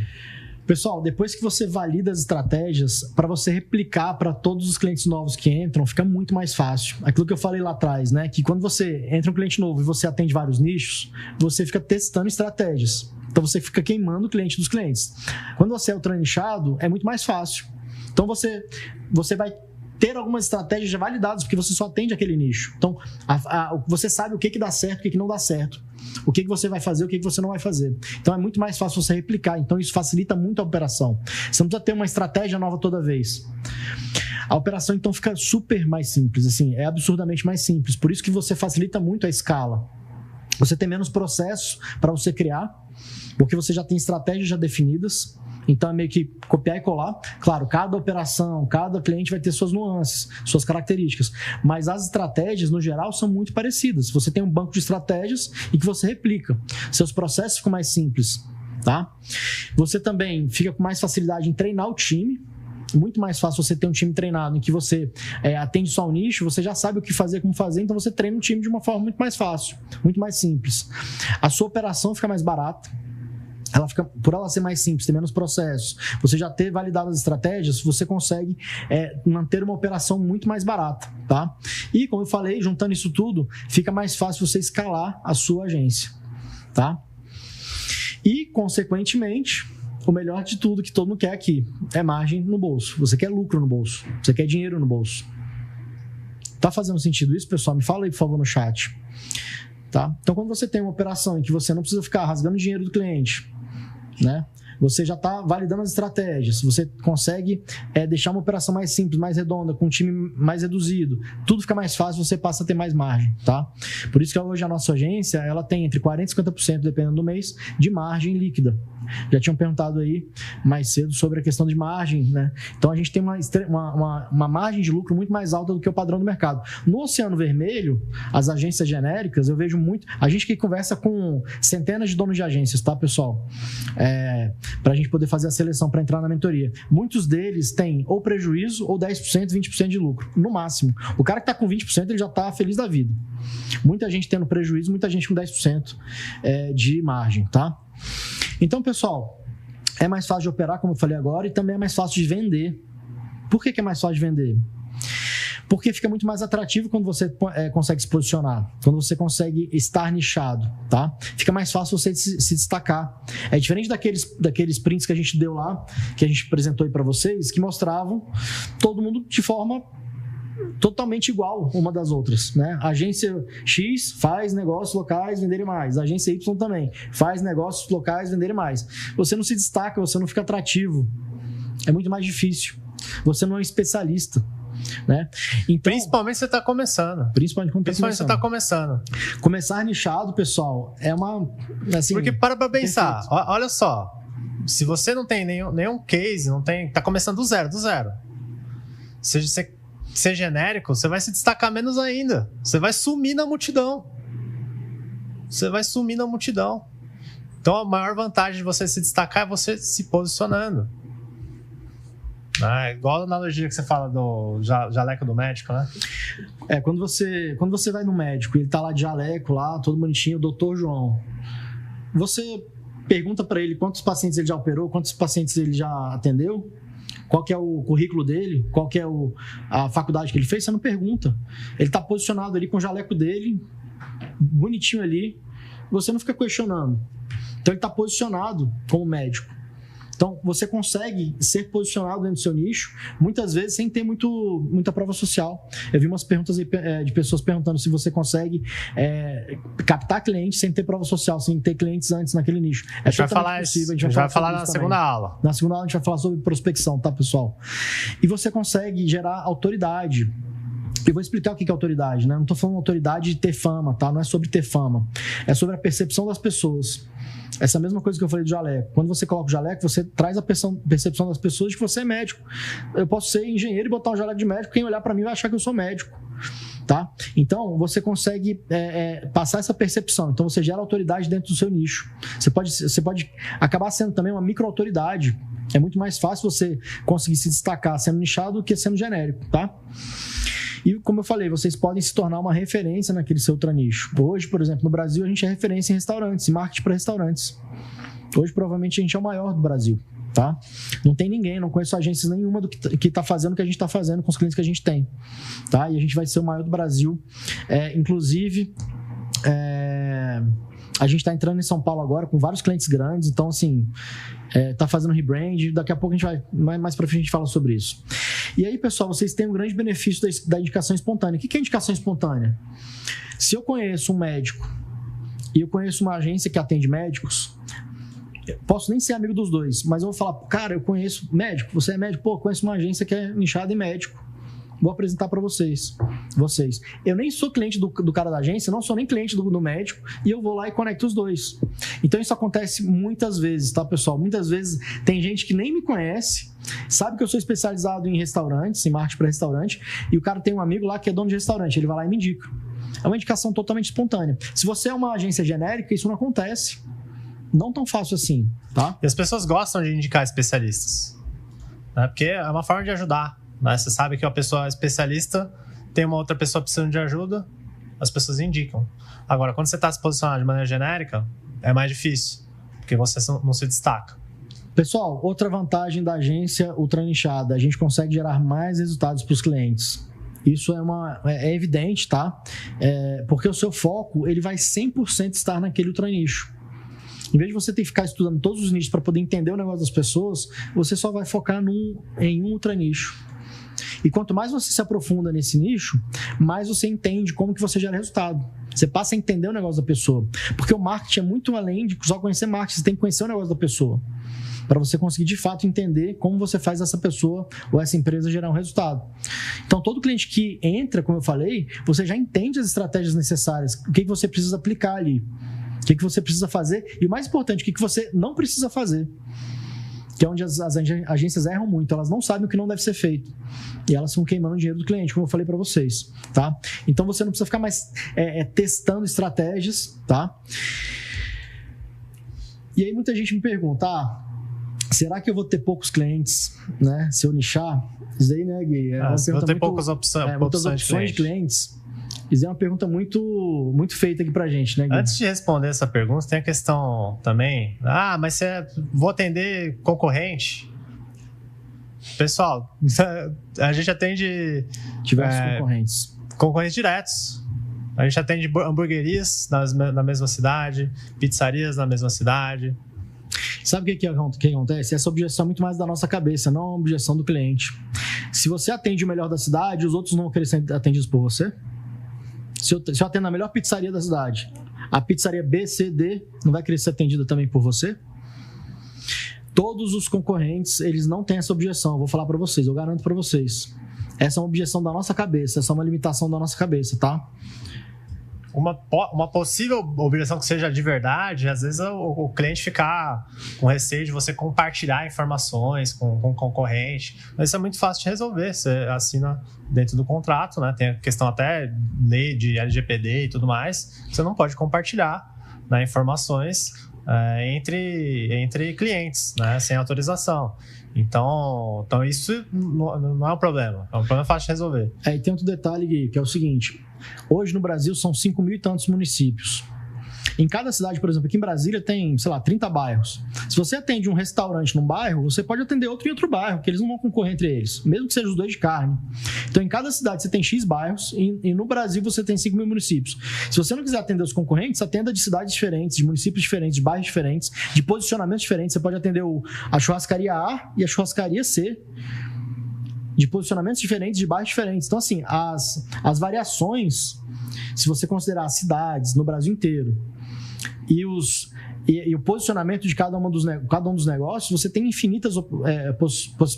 Pessoal, depois que você valida as estratégias, para você replicar para todos os clientes novos que entram, fica muito mais fácil. Aquilo que eu falei lá atrás, né? Que quando você entra um cliente novo e você atende vários nichos, você fica testando estratégias. Então você fica queimando o cliente dos clientes. Quando você é ultra nichado, é muito mais fácil. Então você vai ter algumas estratégias já validadas, porque você só atende aquele nicho. Então, você sabe o que dá certo, o que não dá certo. O que você vai fazer, o que você não vai fazer. Então, é muito mais fácil você replicar. Então, isso facilita muito a operação. Você não precisa ter uma estratégia nova toda vez. A operação, então, fica super mais simples. Assim, é absurdamente mais simples. Por isso que você facilita muito a escala. Você tem menos processos para você criar, porque você já tem estratégias já definidas. Então é meio que copiar e colar. Claro, cada operação, cada cliente vai ter suas nuances, suas características. Mas as estratégias, no geral, são muito parecidas. Você tem um banco de estratégias e que você replica. Seus processos ficam mais simples, tá? Você também fica com mais facilidade em treinar o time. Muito mais fácil você ter um time treinado em que você atende só um nicho, você já sabe o que fazer, como fazer, então você treina o time de uma forma muito mais fácil, muito mais simples. A sua operação fica mais barata. Por ela ser mais simples, ter menos processos, você já ter validado as estratégias, você consegue manter uma operação muito mais barata, tá? E, como eu falei, juntando isso tudo, fica mais fácil você escalar a sua agência, tá? E, consequentemente, o melhor de tudo que todo mundo quer aqui é margem no bolso. Você quer lucro no bolso, você quer dinheiro no bolso. Tá fazendo sentido isso, pessoal? Me fala aí, por favor, no chat. Tá? Então, quando você tem uma operação em que você não precisa ficar rasgando dinheiro do cliente, né? Você já está validando as estratégias, você consegue deixar uma operação mais simples, mais redonda, com um time mais reduzido, tudo fica mais fácil, você passa a ter mais margem, tá? Por isso que hoje a nossa agência, ela tem entre 40% e 50%, dependendo do mês, de margem líquida. Já tinham perguntado aí mais cedo sobre a questão de margem, né? Então a gente tem uma margem de lucro muito mais alta do que o padrão do mercado. No Oceano Vermelho, as agências genéricas, eu vejo muito, a gente que conversa com centenas de donos de agências, tá, pessoal? Para a gente poder fazer a seleção para entrar na mentoria. Muitos deles têm ou prejuízo ou 10%, 20% de lucro, no máximo. O cara que está com 20%, ele já está feliz da vida. Muita gente tendo prejuízo, muita gente com 10% de margem, tá? Então, pessoal, é mais fácil de operar, como eu falei agora, e também é mais fácil de vender. Por que é mais fácil de vender? Porque fica muito mais atrativo quando você consegue se posicionar, quando você consegue estar nichado, tá? Fica mais fácil você se destacar. É diferente daqueles prints que a gente deu lá, que a gente apresentou aí para vocês, que mostravam todo mundo de forma totalmente igual uma das outras, né? A agência X faz negócios locais, venderem mais. A agência Y também faz negócios locais, venderem mais. Você não se destaca, você não fica atrativo. É muito mais difícil. Você não é um especialista, né? Então, principalmente se você está começando. Principalmente quando você está começando. Começar nichado, pessoal, é uma... Assim, porque para pensar, perfeito. Olha só, se você não tem nenhum case, está começando do zero. Se você ser genérico, você vai se destacar menos ainda. Você vai sumir na multidão. Então a maior vantagem de você se destacar é você se posicionando. né? Igual a analogia que você fala do jaleco do médico, né? Quando você vai no médico e ele tá lá de jaleco, lá, todo bonitinho, o doutor João, você pergunta para ele quantos pacientes ele já operou, quantos pacientes ele já atendeu, qual que é o currículo dele, qual que é a faculdade que ele fez, você não pergunta. Ele tá posicionado ali com o jaleco dele, bonitinho ali, você não fica questionando. Então ele tá posicionado como médico. Então, você consegue ser posicionado dentro do seu nicho, muitas vezes sem ter muita prova social. Eu vi umas perguntas aí, de pessoas perguntando se você consegue captar clientes sem ter prova social, sem ter clientes antes naquele nicho. A gente vai falar possível. A gente vai falar na segunda aula. Na segunda aula a gente vai falar sobre prospecção, tá, pessoal? E você consegue gerar autoridade. Eu vou explicar o que é autoridade, né? Não estou falando autoridade de ter fama, tá? Não é sobre ter fama. É sobre a percepção das pessoas. Essa mesma coisa que eu falei do jaleco. Quando você coloca o jaleco, você traz a percepção das pessoas de que você é médico. Eu posso ser engenheiro e botar um jaleco de médico, quem olhar para mim vai achar que eu sou médico. Tá? Então, você consegue passar essa percepção. Então, você gera autoridade dentro do seu nicho. Você pode acabar sendo também uma micro-autoridade. É muito mais fácil você conseguir se destacar sendo nichado do que sendo genérico, tá? E, como eu falei, vocês podem se tornar uma referência naquele seu outro nicho. Hoje, por exemplo, no Brasil, a gente é referência em restaurantes, em marketing para restaurantes. Hoje, provavelmente, a gente é o maior do Brasil, tá? Não tem ninguém, não conheço agências nenhuma que está fazendo o que a gente está fazendo com os clientes que a gente tem, tá? E a gente vai ser o maior do Brasil. Inclusive, a gente está entrando em São Paulo agora com vários clientes grandes, então, assim, tá fazendo rebrand. Daqui a pouco a gente vai, mais para frente a gente fala sobre isso. E aí, pessoal, vocês têm um grande benefício da indicação espontânea. O que é indicação espontânea? Se eu conheço um médico e eu conheço uma agência que atende médicos, posso nem ser amigo dos dois, mas eu vou falar, cara, eu conheço médico, você é médico? Pô, eu conheço uma agência que é nichada em médico. Vou apresentar para vocês. Eu nem sou cliente do cara da agência, não sou nem cliente do médico, e eu vou lá e conecto os dois. Então isso acontece muitas vezes, tá, pessoal? Muitas vezes tem gente que nem me conhece, sabe que eu sou especializado em restaurantes, em marketing para restaurante, e o cara tem um amigo lá que é dono de restaurante, ele vai lá e me indica. É uma indicação totalmente espontânea. Se você é uma agência genérica, isso não acontece. Não tão fácil assim, tá? E as pessoas gostam de indicar especialistas, né? Porque é uma forma de ajudar. Você sabe que uma pessoa especialista tem uma outra pessoa precisando de ajuda, as pessoas indicam. Agora, quando você está se posicionando de maneira genérica, é mais difícil, porque você não se destaca. Pessoal, outra vantagem da agência ultra nichada, a gente consegue gerar mais resultados para os clientes. Isso é evidente, tá? Porque o seu foco ele vai 100% estar naquele ultra nicho. Em vez de você ter que ficar estudando todos os nichos para poder entender o negócio das pessoas, você só vai focar em um ultra nicho. E quanto mais você se aprofunda nesse nicho, mais você entende como que você gera resultado. Você passa a entender o negócio da pessoa. Porque o marketing é muito além de só conhecer marketing, você tem que conhecer o negócio da pessoa. Para você conseguir, de fato, entender como você faz essa pessoa ou essa empresa gerar um resultado. Então, todo cliente que entra, como eu falei, você já entende as estratégias necessárias, o que você precisa aplicar ali, o que você precisa fazer e, o mais importante, o que você não precisa fazer. Que é onde as agências erram muito, elas não sabem o que não deve ser feito. E elas estão queimando o dinheiro do cliente, como eu falei para vocês, tá? Então você não precisa ficar mais testando estratégias, tá? E aí muita gente me pergunta, será que eu vou ter poucos clientes, né? Se eu nichar? Isso aí, né, Gui? Se eu ter poucas opções de clientes. Isso é uma pergunta muito, muito feita aqui pra gente, né, Gui? Antes de responder essa pergunta, tem a questão também. Mas vou atender concorrente? Pessoal, a gente atende diversos concorrentes. Concorrentes diretos. A gente atende hamburguerias na mesma cidade, pizzarias na mesma cidade. Sabe o que acontece? Essa objeção é muito mais da nossa cabeça, não a objeção do cliente. Se você atende o melhor da cidade, os outros não vão querer ser atendidos por você? Se eu atendo a melhor pizzaria da cidade, a pizzaria B, C, D não vai querer ser atendida também por você? Todos os concorrentes, eles não têm essa objeção. Eu vou falar para vocês, eu garanto para vocês. Essa é uma objeção da nossa cabeça, essa é uma limitação da nossa cabeça, tá? Uma possível objeção que seja de verdade, às vezes o cliente ficar com receio de você compartilhar informações com o concorrente, mas isso é muito fácil de resolver, você assina dentro do contrato, né? Tem a questão até lei de LGPD e tudo mais, você não pode compartilhar, né, informações entre clientes, né, sem autorização. Então isso não é um problema. É um problema fácil de resolver. E tem outro detalhe, Gui, que é o seguinte. Hoje no Brasil são 5.000 e tantos municípios. Em cada cidade, por exemplo, aqui em Brasília tem, sei lá, 30 bairros. Se você atende um restaurante num bairro, você pode atender outro em outro bairro, porque eles não vão concorrer entre eles, mesmo que sejam os dois de carne. Então, em cada cidade você tem X bairros e no Brasil você tem 5.000 municípios. Se você não quiser atender os concorrentes, atenda de cidades diferentes, de municípios diferentes, de bairros diferentes, de posicionamentos diferentes. Você pode atender a churrascaria A e a churrascaria C, de posicionamentos diferentes, de bairros diferentes. Então, assim, as variações, se você considerar as cidades no Brasil inteiro, e o posicionamento de cada um dos negócios, você tem infinitas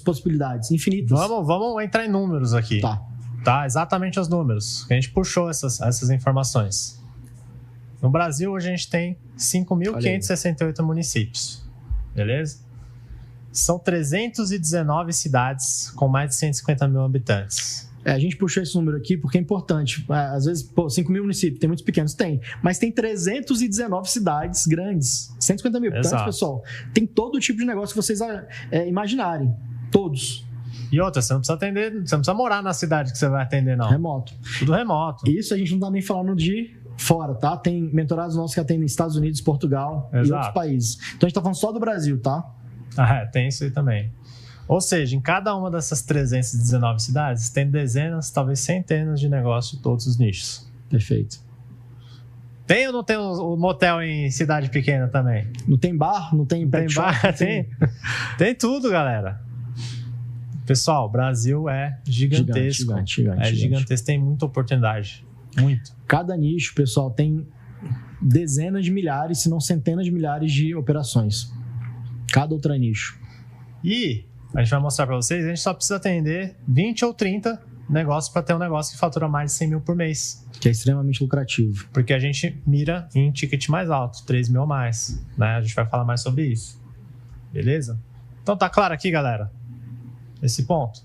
possibilidades. Infinitas. Vamos entrar em números aqui. Tá, exatamente os números. A gente puxou essas informações. No Brasil, hoje a gente tem 5.568 municípios. Beleza? São 319 cidades com mais de 150 mil habitantes. A gente puxou esse número aqui porque é importante. Às vezes, 5.000 municípios, tem muitos pequenos? Tem. Mas tem 319 cidades grandes. 150 mil habitantes, pessoal. Tem todo tipo de negócio que vocês imaginarem. Todos. E outra, você não precisa atender, você não precisa morar na cidade que você vai atender, não. Remoto. Tudo remoto. Isso a gente não tá nem falando de fora, tá? Tem mentorados nossos que atendem Estados Unidos, Portugal e outros países. Então a gente tá falando só do Brasil, tá? Tem isso aí também. Ou seja, em cada uma dessas 319 cidades, tem dezenas, talvez centenas de negócios de todos os nichos. Perfeito. Tem ou não tem o motel em cidade pequena também? Não tem bar? Não tem pet shop? Bar? Tem tudo, galera. Pessoal, o Brasil é gigantesco. Gigante. Gigantesco, tem muita oportunidade. Muito. Cada nicho, pessoal, tem dezenas de milhares, se não centenas de milhares de operações. Cada outro nicho. E a gente vai mostrar para vocês, a gente só precisa atender 20 ou 30 negócios para ter um negócio que fatura mais de 100 mil por mês. Que é extremamente lucrativo. Porque a gente mira em ticket mais alto, 3 mil ou mais. Né? A gente vai falar mais sobre isso. Beleza? Então tá claro aqui, galera? Esse ponto.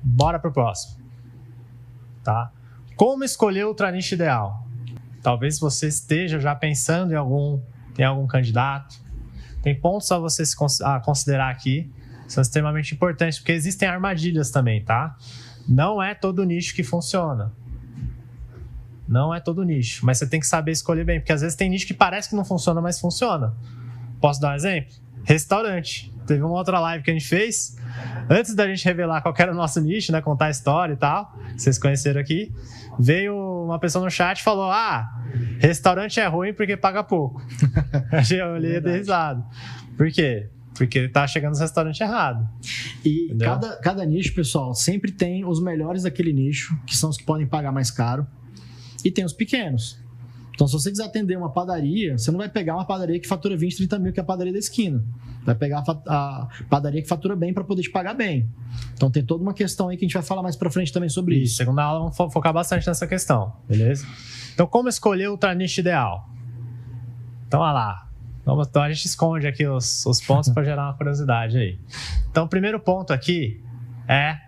Bora pro próximo. Tá? Como escolher o ultraniche ideal? Talvez você esteja já pensando em algum candidato. Tem pontos a você considerar aqui, são extremamente importantes, porque existem armadilhas também, tá? Não é todo nicho que funciona. Não é todo nicho, mas você tem que saber escolher bem, porque às vezes tem nicho que parece que não funciona, mas funciona. Posso dar um exemplo? Restaurante. Teve uma outra live que a gente fez, antes da gente revelar qual era o nosso nicho, né, contar a história e tal, que vocês conheceram aqui, veio uma pessoa no chat e falou: restaurante é ruim porque paga pouco. Eu olhei e dei risada. Por quê? Porque tá chegando nos restaurantes errado. E cada nicho, pessoal, sempre tem os melhores daquele nicho, que são os que podem pagar mais caro, e tem os pequenos. Então, se você quiser atender uma padaria, você não vai pegar uma padaria que fatura 20, 30 mil, que é a padaria da esquina. Vai pegar a padaria que fatura bem para poder te pagar bem. Então, tem toda uma questão aí que a gente vai falar mais para frente também sobre isso. Segunda aula, vamos focar bastante nessa questão, beleza? Então, como escolher o ultraniche ideal? Então, olha lá. Então, a gente esconde aqui os pontos para gerar uma curiosidade aí. Então, o primeiro ponto aqui é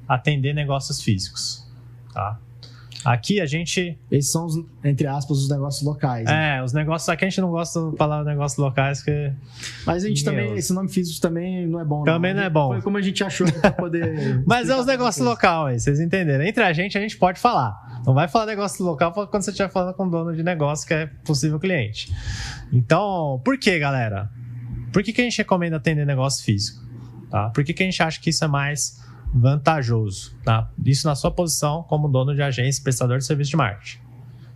atender negócios físicos, tá? Aqui a gente... Esses são, entre aspas, os negócios locais. Né? Os negócios... Aqui a gente não gosta de falar negócios locais, porque... Mas a gente também... Esse nome físico também não é bom, também não é bom. Foi como a gente achou para poder... Mas é os negócios locais aí, vocês entenderam. Entre a gente pode falar. Não vai falar negócio local quando você estiver falando com o dono de negócio, que é possível cliente. Então, por que, galera? Por que a gente recomenda atender negócio físico? Tá? Por que a gente acha que isso é mais vantajoso, tá? Isso na sua posição como dono de agência, prestador de serviço de marketing,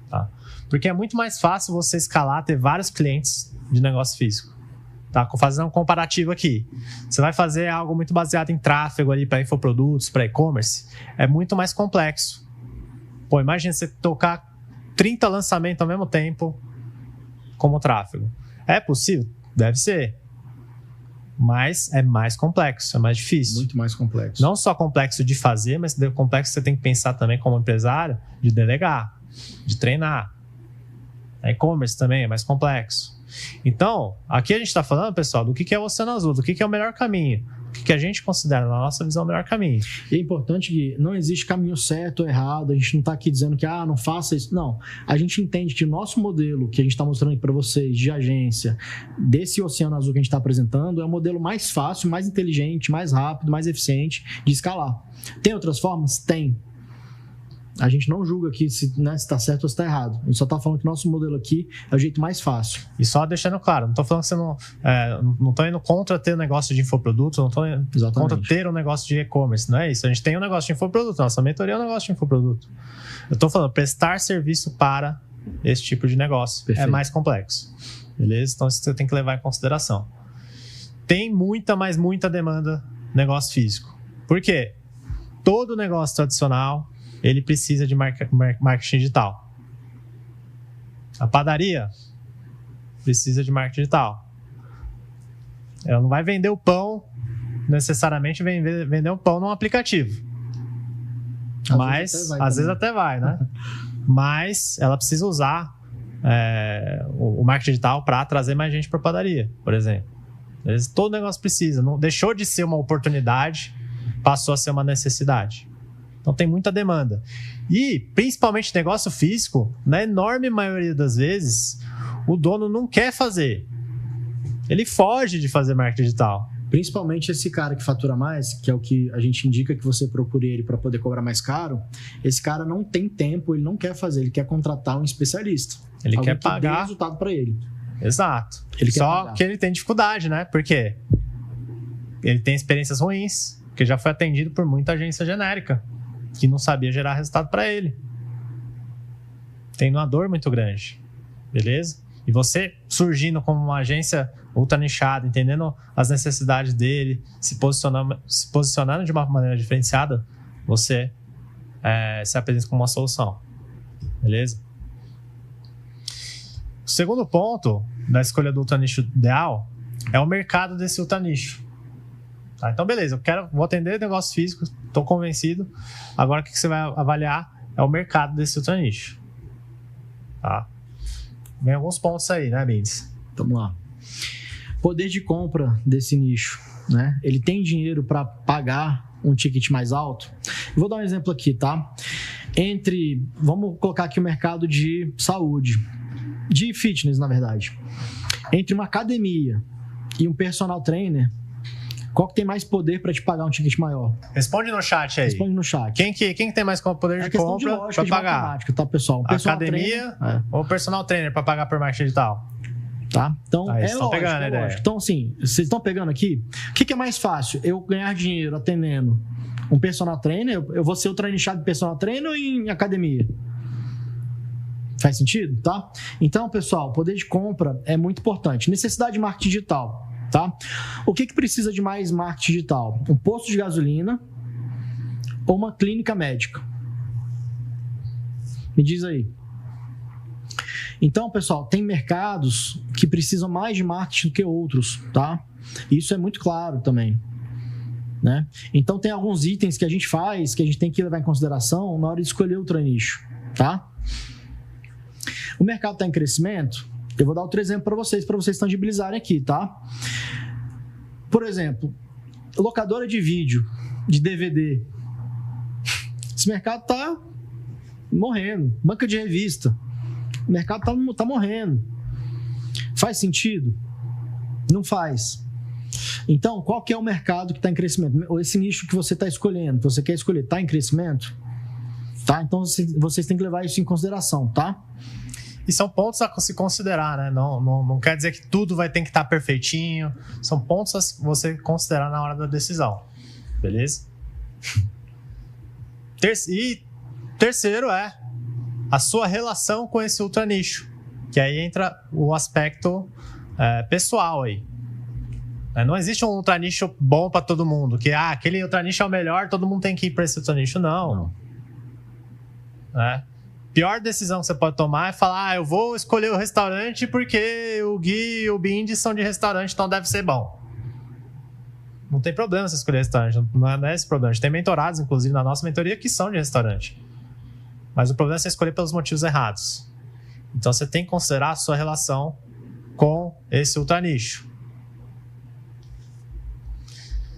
tá? Porque é muito mais fácil você escalar, ter vários clientes de negócio físico, tá? Fazendo um comparativo aqui, você vai fazer algo muito baseado em tráfego ali para infoprodutos, para e-commerce, é muito mais complexo. Pô, imagina você tocar 30 lançamentos ao mesmo tempo como tráfego. É possível? Deve ser. Mas é mais complexo, é mais difícil. Muito mais complexo. Não só complexo de fazer, mas complexo você tem que pensar também como empresário, de delegar, de treinar. A e-commerce também é mais complexo. Então, aqui a gente está falando, pessoal, do que é o Oceano Azul, do que é o melhor caminho. que a gente considera, na nossa visão, o melhor caminho. E é importante que não existe caminho certo ou errado, a gente não está aqui dizendo que não faça isso. Não, a gente entende que o nosso modelo que a gente está mostrando aqui para vocês de agência, desse oceano azul que a gente está apresentando, é o modelo mais fácil, mais inteligente, mais rápido, mais eficiente de escalar. Tem outras formas? Tem. A gente não julga aqui se está certo ou se está errado. A gente só está falando que nosso modelo aqui é o jeito mais fácil. E só deixando claro, não estou falando que você não estou indo contra ter um negócio de infoproduto, não estou indo contra ter um negócio de e-commerce, não é isso. A gente tem um negócio de infoproduto, nossa mentoria é um negócio de infoproduto. Eu estou falando prestar serviço para esse tipo de negócio. Perfeito. É mais complexo, beleza? Então isso você tem que levar em consideração. Tem muita demanda negócio físico. Por quê? Todo negócio tradicional ele precisa de marketing digital. A padaria precisa de marketing digital. Ela não vai vender o pão, necessariamente vender o pão num aplicativo. Mas, às vezes até vai, né? Mas ela precisa usar o marketing digital para trazer mais gente para a padaria, por exemplo. Todo negócio precisa. Não deixou de ser uma oportunidade, passou a ser uma necessidade. Então tem muita demanda. E, principalmente negócio físico, na enorme maioria das vezes, o dono não quer fazer. Ele foge de fazer marketing digital. Principalmente esse cara que fatura mais, que é o que a gente indica que você procure ele para poder cobrar mais caro, esse cara não tem tempo, ele não quer fazer, ele quer contratar um especialista. Ele quer pagar. Que dê resultado para ele. Exato. Só que ele tem dificuldade, né? Por quê? Ele tem experiências ruins, porque já foi atendido por muita agência genérica que não sabia gerar resultado para ele. Tem uma dor muito grande, beleza? E você surgindo como uma agência ultra nichada, entendendo as necessidades dele, se posicionando de uma maneira diferenciada, você se apresenta como uma solução, beleza? O segundo ponto da escolha do ultra nicho ideal é o mercado desse ultra nicho. Tá, então, beleza, vou atender negócios físicos, estou convencido. Agora, o que você vai avaliar é o mercado desse ultra nicho. Tá? Vem alguns pontos aí, né, Bindes? Vamos lá. Poder de compra desse nicho, né? Ele tem dinheiro para pagar um ticket mais alto? Eu vou dar um exemplo aqui, tá? Vamos colocar aqui o mercado de saúde, de fitness, na verdade. Entre uma academia e um personal trainer, qual que tem mais poder para te pagar um ticket maior? Responde no chat aí. Responde no chat. Quem tem mais poder de compra para pagar? Matemática, tá, pessoal? A academia ou o personal trainer para pagar por marketing digital? Tá? Então, aí, lógico, pegando a ideia. Então, assim, vocês estão pegando aqui? O que é mais fácil? Eu ganhar dinheiro atendendo um personal trainer? Eu vou ser ultra nichado de personal trainer ou em academia? Faz sentido? Tá? Então, pessoal, poder de compra é muito importante. Necessidade de marketing digital. Tá? O que precisa de mais marketing digital? Um posto de gasolina ou uma clínica médica? Me diz aí. Então, pessoal, tem mercados que precisam mais de marketing do que outros, tá? Isso é muito claro também, né? Então, tem alguns itens que a gente faz, que a gente tem que levar em consideração na hora de escolher o ultra nicho, tá? O mercado está em crescimento. Eu vou dar outro exemplo para vocês tangibilizarem aqui, tá? Por exemplo, locadora de vídeo, de DVD. Esse mercado tá morrendo. Banca de revista. O mercado tá morrendo. Faz sentido? Não faz. Então, qual que é o mercado que está em crescimento? Ou esse nicho que você está escolhendo, que você quer escolher, está em crescimento? Tá? Então, vocês têm que levar isso em consideração, tá? E são pontos a se considerar, né? Não quer dizer que tudo vai ter que estar perfeitinho. São pontos a você considerar na hora da decisão. Beleza? E terceiro é a sua relação com esse ultra nicho. Que aí entra o aspecto pessoal aí. Não existe um ultra nicho bom para todo mundo. Que aquele ultra nicho é o melhor, todo mundo tem que ir para esse ultra nicho. Não. Pior decisão que você pode tomar é falar: eu vou escolher o restaurante porque o Gui e o Bindy são de restaurante, então deve ser bom. Não tem problema você escolher restaurante, não é esse problema. A gente tem mentorados, inclusive, na nossa mentoria que são de restaurante. Mas o problema é você escolher pelos motivos errados. Então você tem que considerar a sua relação com esse ultra nicho.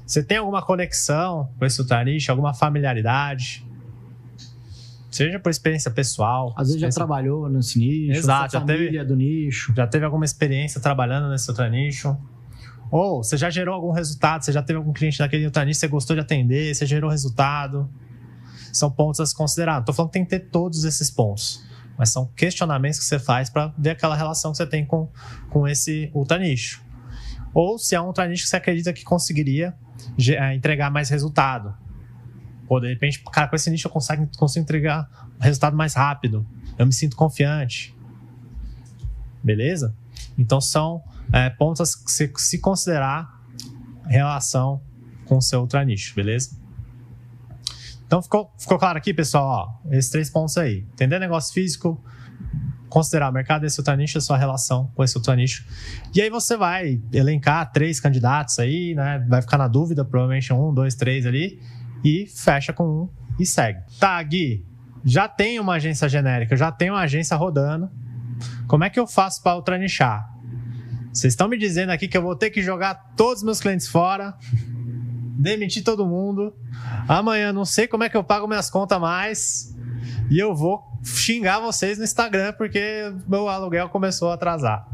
Você tem alguma conexão com esse ultranicho, alguma familiaridade? Seja por experiência pessoal. Às vezes já trabalhou nesse nicho. Exato, já teve do nicho. Já teve alguma experiência trabalhando nesse ultranicho. Ou você já gerou algum resultado, você já teve algum cliente daquele ultranicho, você gostou de atender, você gerou resultado. São pontos a se considerar. Não estou falando que tem que ter todos esses pontos, mas são questionamentos que você faz para ver aquela relação que você tem com esse ultranicho. Ou se é um ultranicho que você acredita que conseguiria entregar mais resultado. Ou de repente, cara, com esse nicho eu consigo entregar resultado mais rápido. Eu me sinto confiante. Beleza? Então são pontos a se considerar em relação com o seu ultranicho, beleza? Então ficou claro aqui, pessoal? Ó, esses 3 pontos aí. Entender negócio físico, considerar o mercado desse ultranicho, a sua relação com esse ultranicho. E aí você vai elencar 3 candidatos aí, né? Vai ficar na dúvida, provavelmente 1, 2, 3 ali, e fecha com um e segue. Tá, Gui, já tem uma agência genérica, já tem uma agência rodando. Como é que eu faço para ultranichar? Vocês estão me dizendo aqui que eu vou ter que jogar todos os meus clientes fora, demitir todo mundo. Amanhã não sei como é que eu pago minhas contas mais e eu vou xingar vocês no Instagram porque meu aluguel começou a atrasar.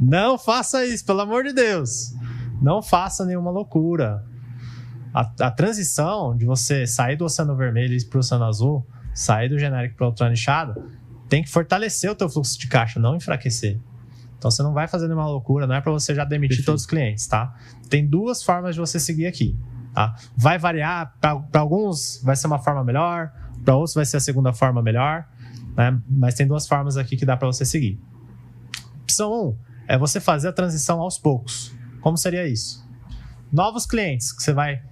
Não faça isso, pelo amor de Deus. Não faça nenhuma loucura. A transição de você sair do oceano vermelho para o oceano azul, sair do genérico para o ultranichado, tem que fortalecer o teu fluxo de caixa, não enfraquecer. Então você não vai fazer nenhuma loucura, não é para você já demitir Perfeito. Todos os clientes, tá? Tem 2 formas de você seguir aqui, tá? Vai variar, para alguns vai ser uma forma melhor, para outros vai ser a segunda forma melhor, né? Mas tem 2 formas aqui que dá para você seguir. Opção 1 é você fazer a transição aos poucos. Como seria isso? Novos clientes que você vai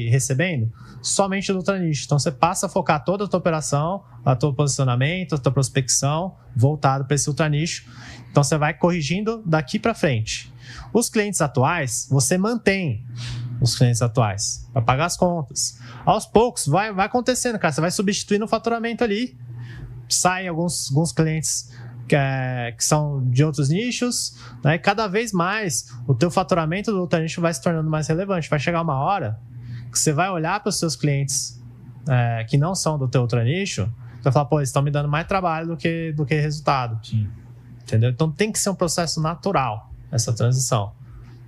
recebendo somente do ultranicho. Então você passa a focar toda a tua operação, o teu posicionamento, a tua prospecção voltado para esse ultranicho. Então você vai corrigindo daqui para frente. Os clientes atuais, você mantém os clientes atuais para pagar as contas. Aos poucos vai acontecendo, cara. Você vai substituindo o faturamento ali. Saem alguns clientes que são de outros nichos, né? E cada vez mais o teu faturamento do ultranicho vai se tornando mais relevante. Vai chegar uma hora que você vai olhar para os seus clientes que não são do teu ultranicho, você vai falar, pô, eles estão me dando mais trabalho do que resultado. Sim. Entendeu? Então tem que ser um processo natural essa transição,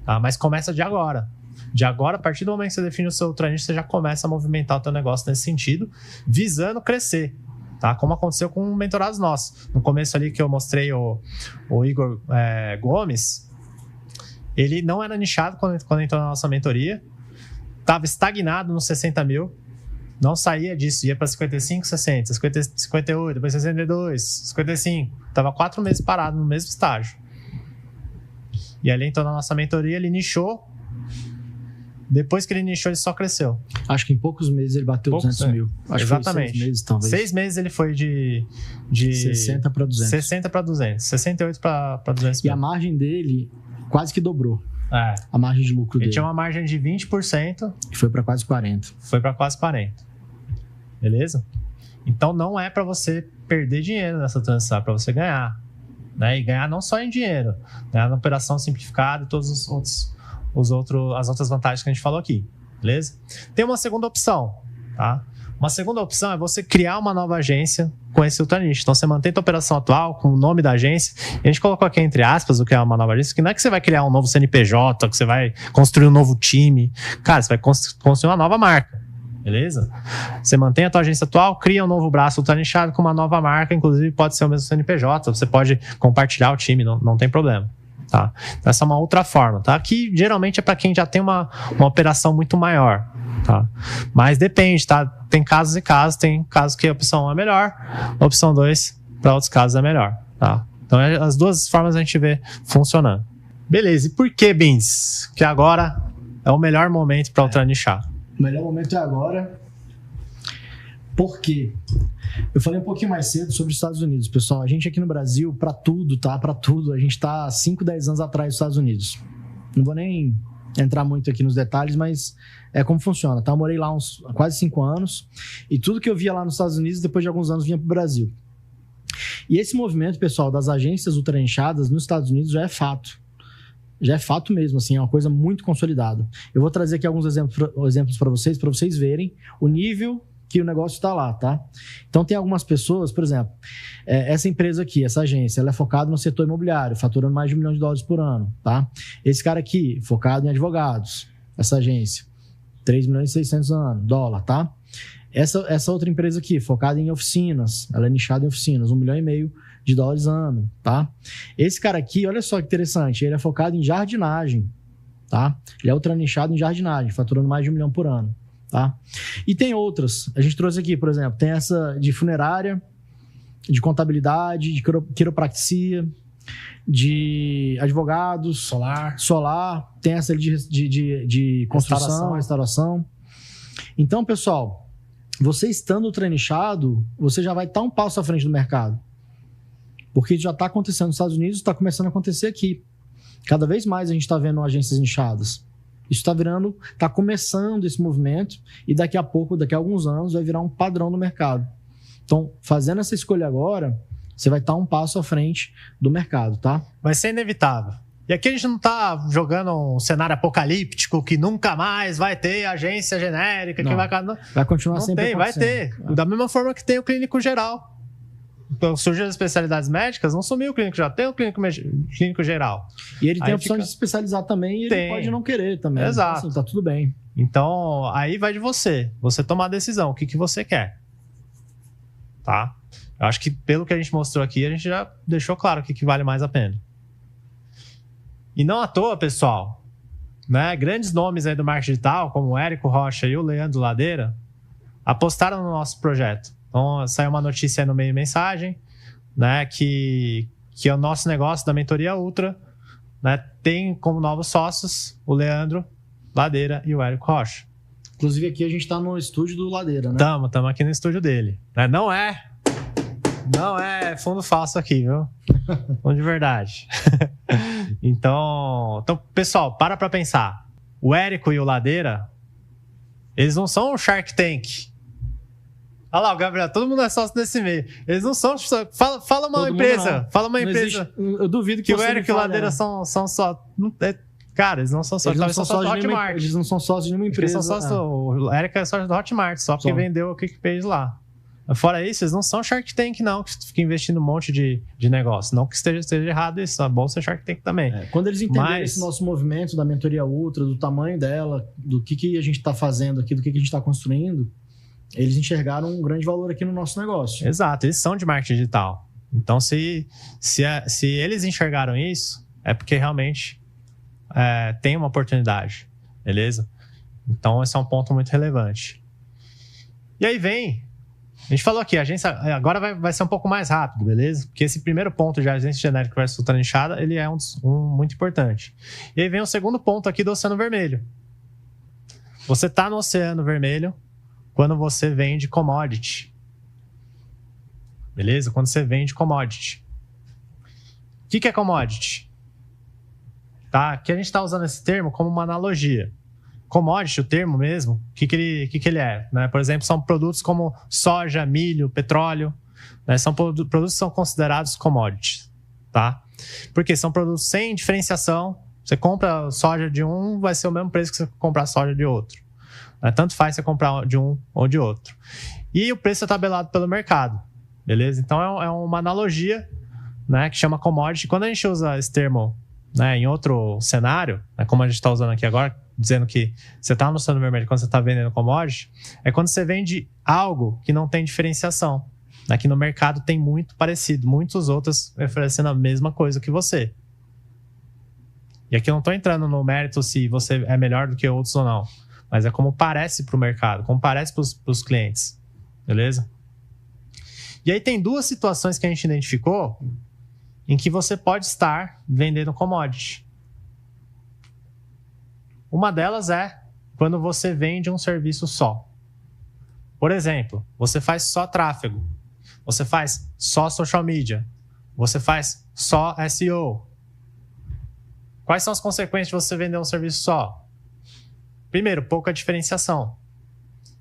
tá? Mas começa de agora. De agora, a partir do momento que você define o seu ultranicho, você já começa a movimentar o teu negócio nesse sentido, visando crescer, tá? Como aconteceu com mentorados nossos. No começo ali que eu mostrei o Igor Gomes, ele não era nichado quando entrou na nossa mentoria, estava estagnado nos 60 mil, não saía disso, ia para 55, 60, 58, depois 62, 55. Estava 4 meses parado no mesmo estágio. E aí ele entrou na nossa mentoria, ele nichou. Depois que ele nichou, ele só cresceu. Acho que em poucos meses ele bateu 200 mil. Acho Exatamente. Que foi 6 meses, talvez. 6 meses ele foi de 60 para 200. 60 para 200. 68 para 200 mil. E a margem dele quase que dobrou. A margem de lucro dele. Ele tinha uma margem de 20%. E foi para quase 40%. Foi para quase 40%. Beleza? Então não é para você perder dinheiro nessa transição, é para você ganhar. Né? E ganhar não só em dinheiro, ganhar na operação simplificada e todas as outras vantagens que a gente falou aqui. Beleza? Tem uma segunda opção, tá? Uma segunda opção é você criar uma nova agência com esse ultranicho. Então, você mantém a operação atual com o nome da agência. E a gente colocou aqui entre aspas o que é uma nova agência, que não é que você vai criar um novo CNPJ, que você vai construir um novo time. Cara, você vai construir uma nova marca. Beleza? Você mantém a tua agência atual, cria um novo braço ultranichado com uma nova marca, inclusive pode ser o mesmo CNPJ, você pode compartilhar o time, não tem problema. Tá? Essa é uma outra forma, tá? Que geralmente é para quem já tem uma operação muito maior, tá? Mas depende, tá? Tem casos e casos, tem casos que a opção 1 é melhor, a opção 2 para outros casos é melhor, tá? Então as 2 formas a gente vê funcionando. Beleza, e por que, Bins? Que agora é o melhor momento para ultranichar? O melhor momento é agora. Por quê? Eu falei um pouquinho mais cedo sobre os Estados Unidos, pessoal. A gente aqui no Brasil, para tudo, tá? Para tudo, a gente tá 5, 10 anos atrás dos Estados Unidos. Não vou nem entrar muito aqui nos detalhes, mas é como funciona, tá? Eu morei lá uns quase 5 anos e tudo que eu via lá nos Estados Unidos, depois de alguns anos, vinha pro Brasil. E esse movimento, pessoal, das agências ultranichadas nos Estados Unidos já é fato. Já é fato mesmo, assim, é uma coisa muito consolidada. Eu vou trazer aqui alguns exemplos para vocês verem o nível que o negócio está lá, tá? Então, tem algumas pessoas, por exemplo, essa empresa aqui, essa agência, ela é focada no setor imobiliário, faturando mais de $1 milhão por ano, tá? Esse cara aqui, focado em advogados, essa agência, 3.600.000 ano, dólar, tá? Essa outra empresa aqui, focada em oficinas, ela é nichada em oficinas, $1,5 milhão ano, tá? Esse cara aqui, olha só que interessante, ele é focado em jardinagem, tá? Ele é ultra nichado em jardinagem, faturando mais de $1 milhão por ano, tá? E tem outras, a gente trouxe aqui, por exemplo, tem essa de funerária, de contabilidade, de quiropraxia, de advogados, solar, tem essa de construção, restauração. Então, pessoal, você estando ultranichado, você já vai estar um passo à frente do mercado. Porque já está acontecendo nos Estados Unidos, está começando a acontecer aqui. Cada vez mais a gente está vendo agências nichadas. Isso está começando esse movimento e daqui a pouco, daqui a alguns anos, vai virar um padrão no mercado. Então, fazendo essa escolha agora, você vai estar um passo à frente do mercado, tá? Vai ser inevitável. E aqui a gente não está jogando um cenário apocalíptico que nunca mais vai ter agência genérica. Não, que vai continuar não sempre tem, vai ter. Da mesma forma que tem o clínico geral. Então, surgiu as especialidades médicas, não sumiu o clínico geral, tem o clínico geral. E ele tem a opção de se especializar também e ele pode não querer também. Exato. Assim, tá tudo bem. Então, aí vai de você tomar a decisão, o que você quer. Tá? Eu acho que pelo que a gente mostrou aqui, a gente já deixou claro o que vale mais a pena. E não à toa, pessoal, né? Grandes nomes aí do marketing digital, como o Érico Rocha e o Leandro Ladeira, apostaram no nosso projeto. Então, saiu uma notícia aí no meio mensagem, né, que o nosso negócio da Mentoria Ultra, né, tem como novos sócios o Leandro Ladeira e o Érico Rocha. Inclusive, aqui a gente está no estúdio do Ladeira, né? Estamos aqui no estúdio dele. Não é fundo falso aqui, viu? Fundo de verdade. Então, pessoal, para pensar. O Érico e o Ladeira, eles não são o Shark Tank. Olha lá, o Gabriel, todo mundo é sócio desse meio. Eles não são. Fala uma todo empresa. Fala uma não empresa. Existe, eu duvido que o Érico e o Ladeira são só. Cara, eles não são sócios. Eles não são sócios de Hotmart. Eles não são sócios de nenhuma empresa. O Érico é sócio do Hotmart, só porque vendeu o QuickPage lá. Fora isso, eles não são Shark Tank, não, que fica investindo um monte de negócio. Não que esteja errado isso, é bom ser Shark Tank também. Quando eles entenderem esse nosso movimento da Mentoria Ultra, do tamanho dela, do que a gente está fazendo aqui, do que a gente está construindo, eles enxergaram um grande valor aqui no nosso negócio. Exato, eles são de marketing digital. Então, se eles enxergaram isso, é porque realmente tem uma oportunidade, beleza? Então, esse é um ponto muito relevante. E aí a gente falou aqui, a agência agora vai ser um pouco mais rápido, beleza? Porque esse primeiro ponto de agência genérica versus ultra nichada, ele é um muito importante. E aí vem o segundo ponto aqui do Oceano Vermelho. Você está no Oceano Vermelho quando você vende commodity. Beleza? Quando você vende commodity. O que é commodity? Tá? Aqui a gente está usando esse termo como uma analogia. Commodity, o termo mesmo, o que ele é? Né? Por exemplo, são produtos como soja, milho, petróleo. Né? São produtos que são considerados commodities. Tá? Porque são produtos sem diferenciação. Você compra soja de um, vai ser o mesmo preço que você comprar soja de outro. Né? Tanto faz você comprar de um ou de outro. E o preço é tabelado pelo mercado. Beleza? Então é uma analogia, né, que chama commodity. Quando a gente usa esse termo, né, em outro cenário, né, como a gente está usando aqui agora, dizendo que você está no Oceano Vermelho quando você está vendendo commodity, é quando você vende algo que não tem diferenciação. Aqui no mercado tem muito parecido, muitos outros oferecendo a mesma coisa que você. E aqui eu não estou entrando no mérito se você é melhor do que outros ou não, mas é como parece para o mercado, como parece para os clientes. Beleza? E aí tem duas situações que a gente identificou em que você pode estar vendendo commodity. Uma delas é quando você vende um serviço só. Por exemplo, você faz só tráfego, você faz só social media, você faz só SEO. Quais são as consequências de você vender um serviço só? Primeiro, pouca diferenciação.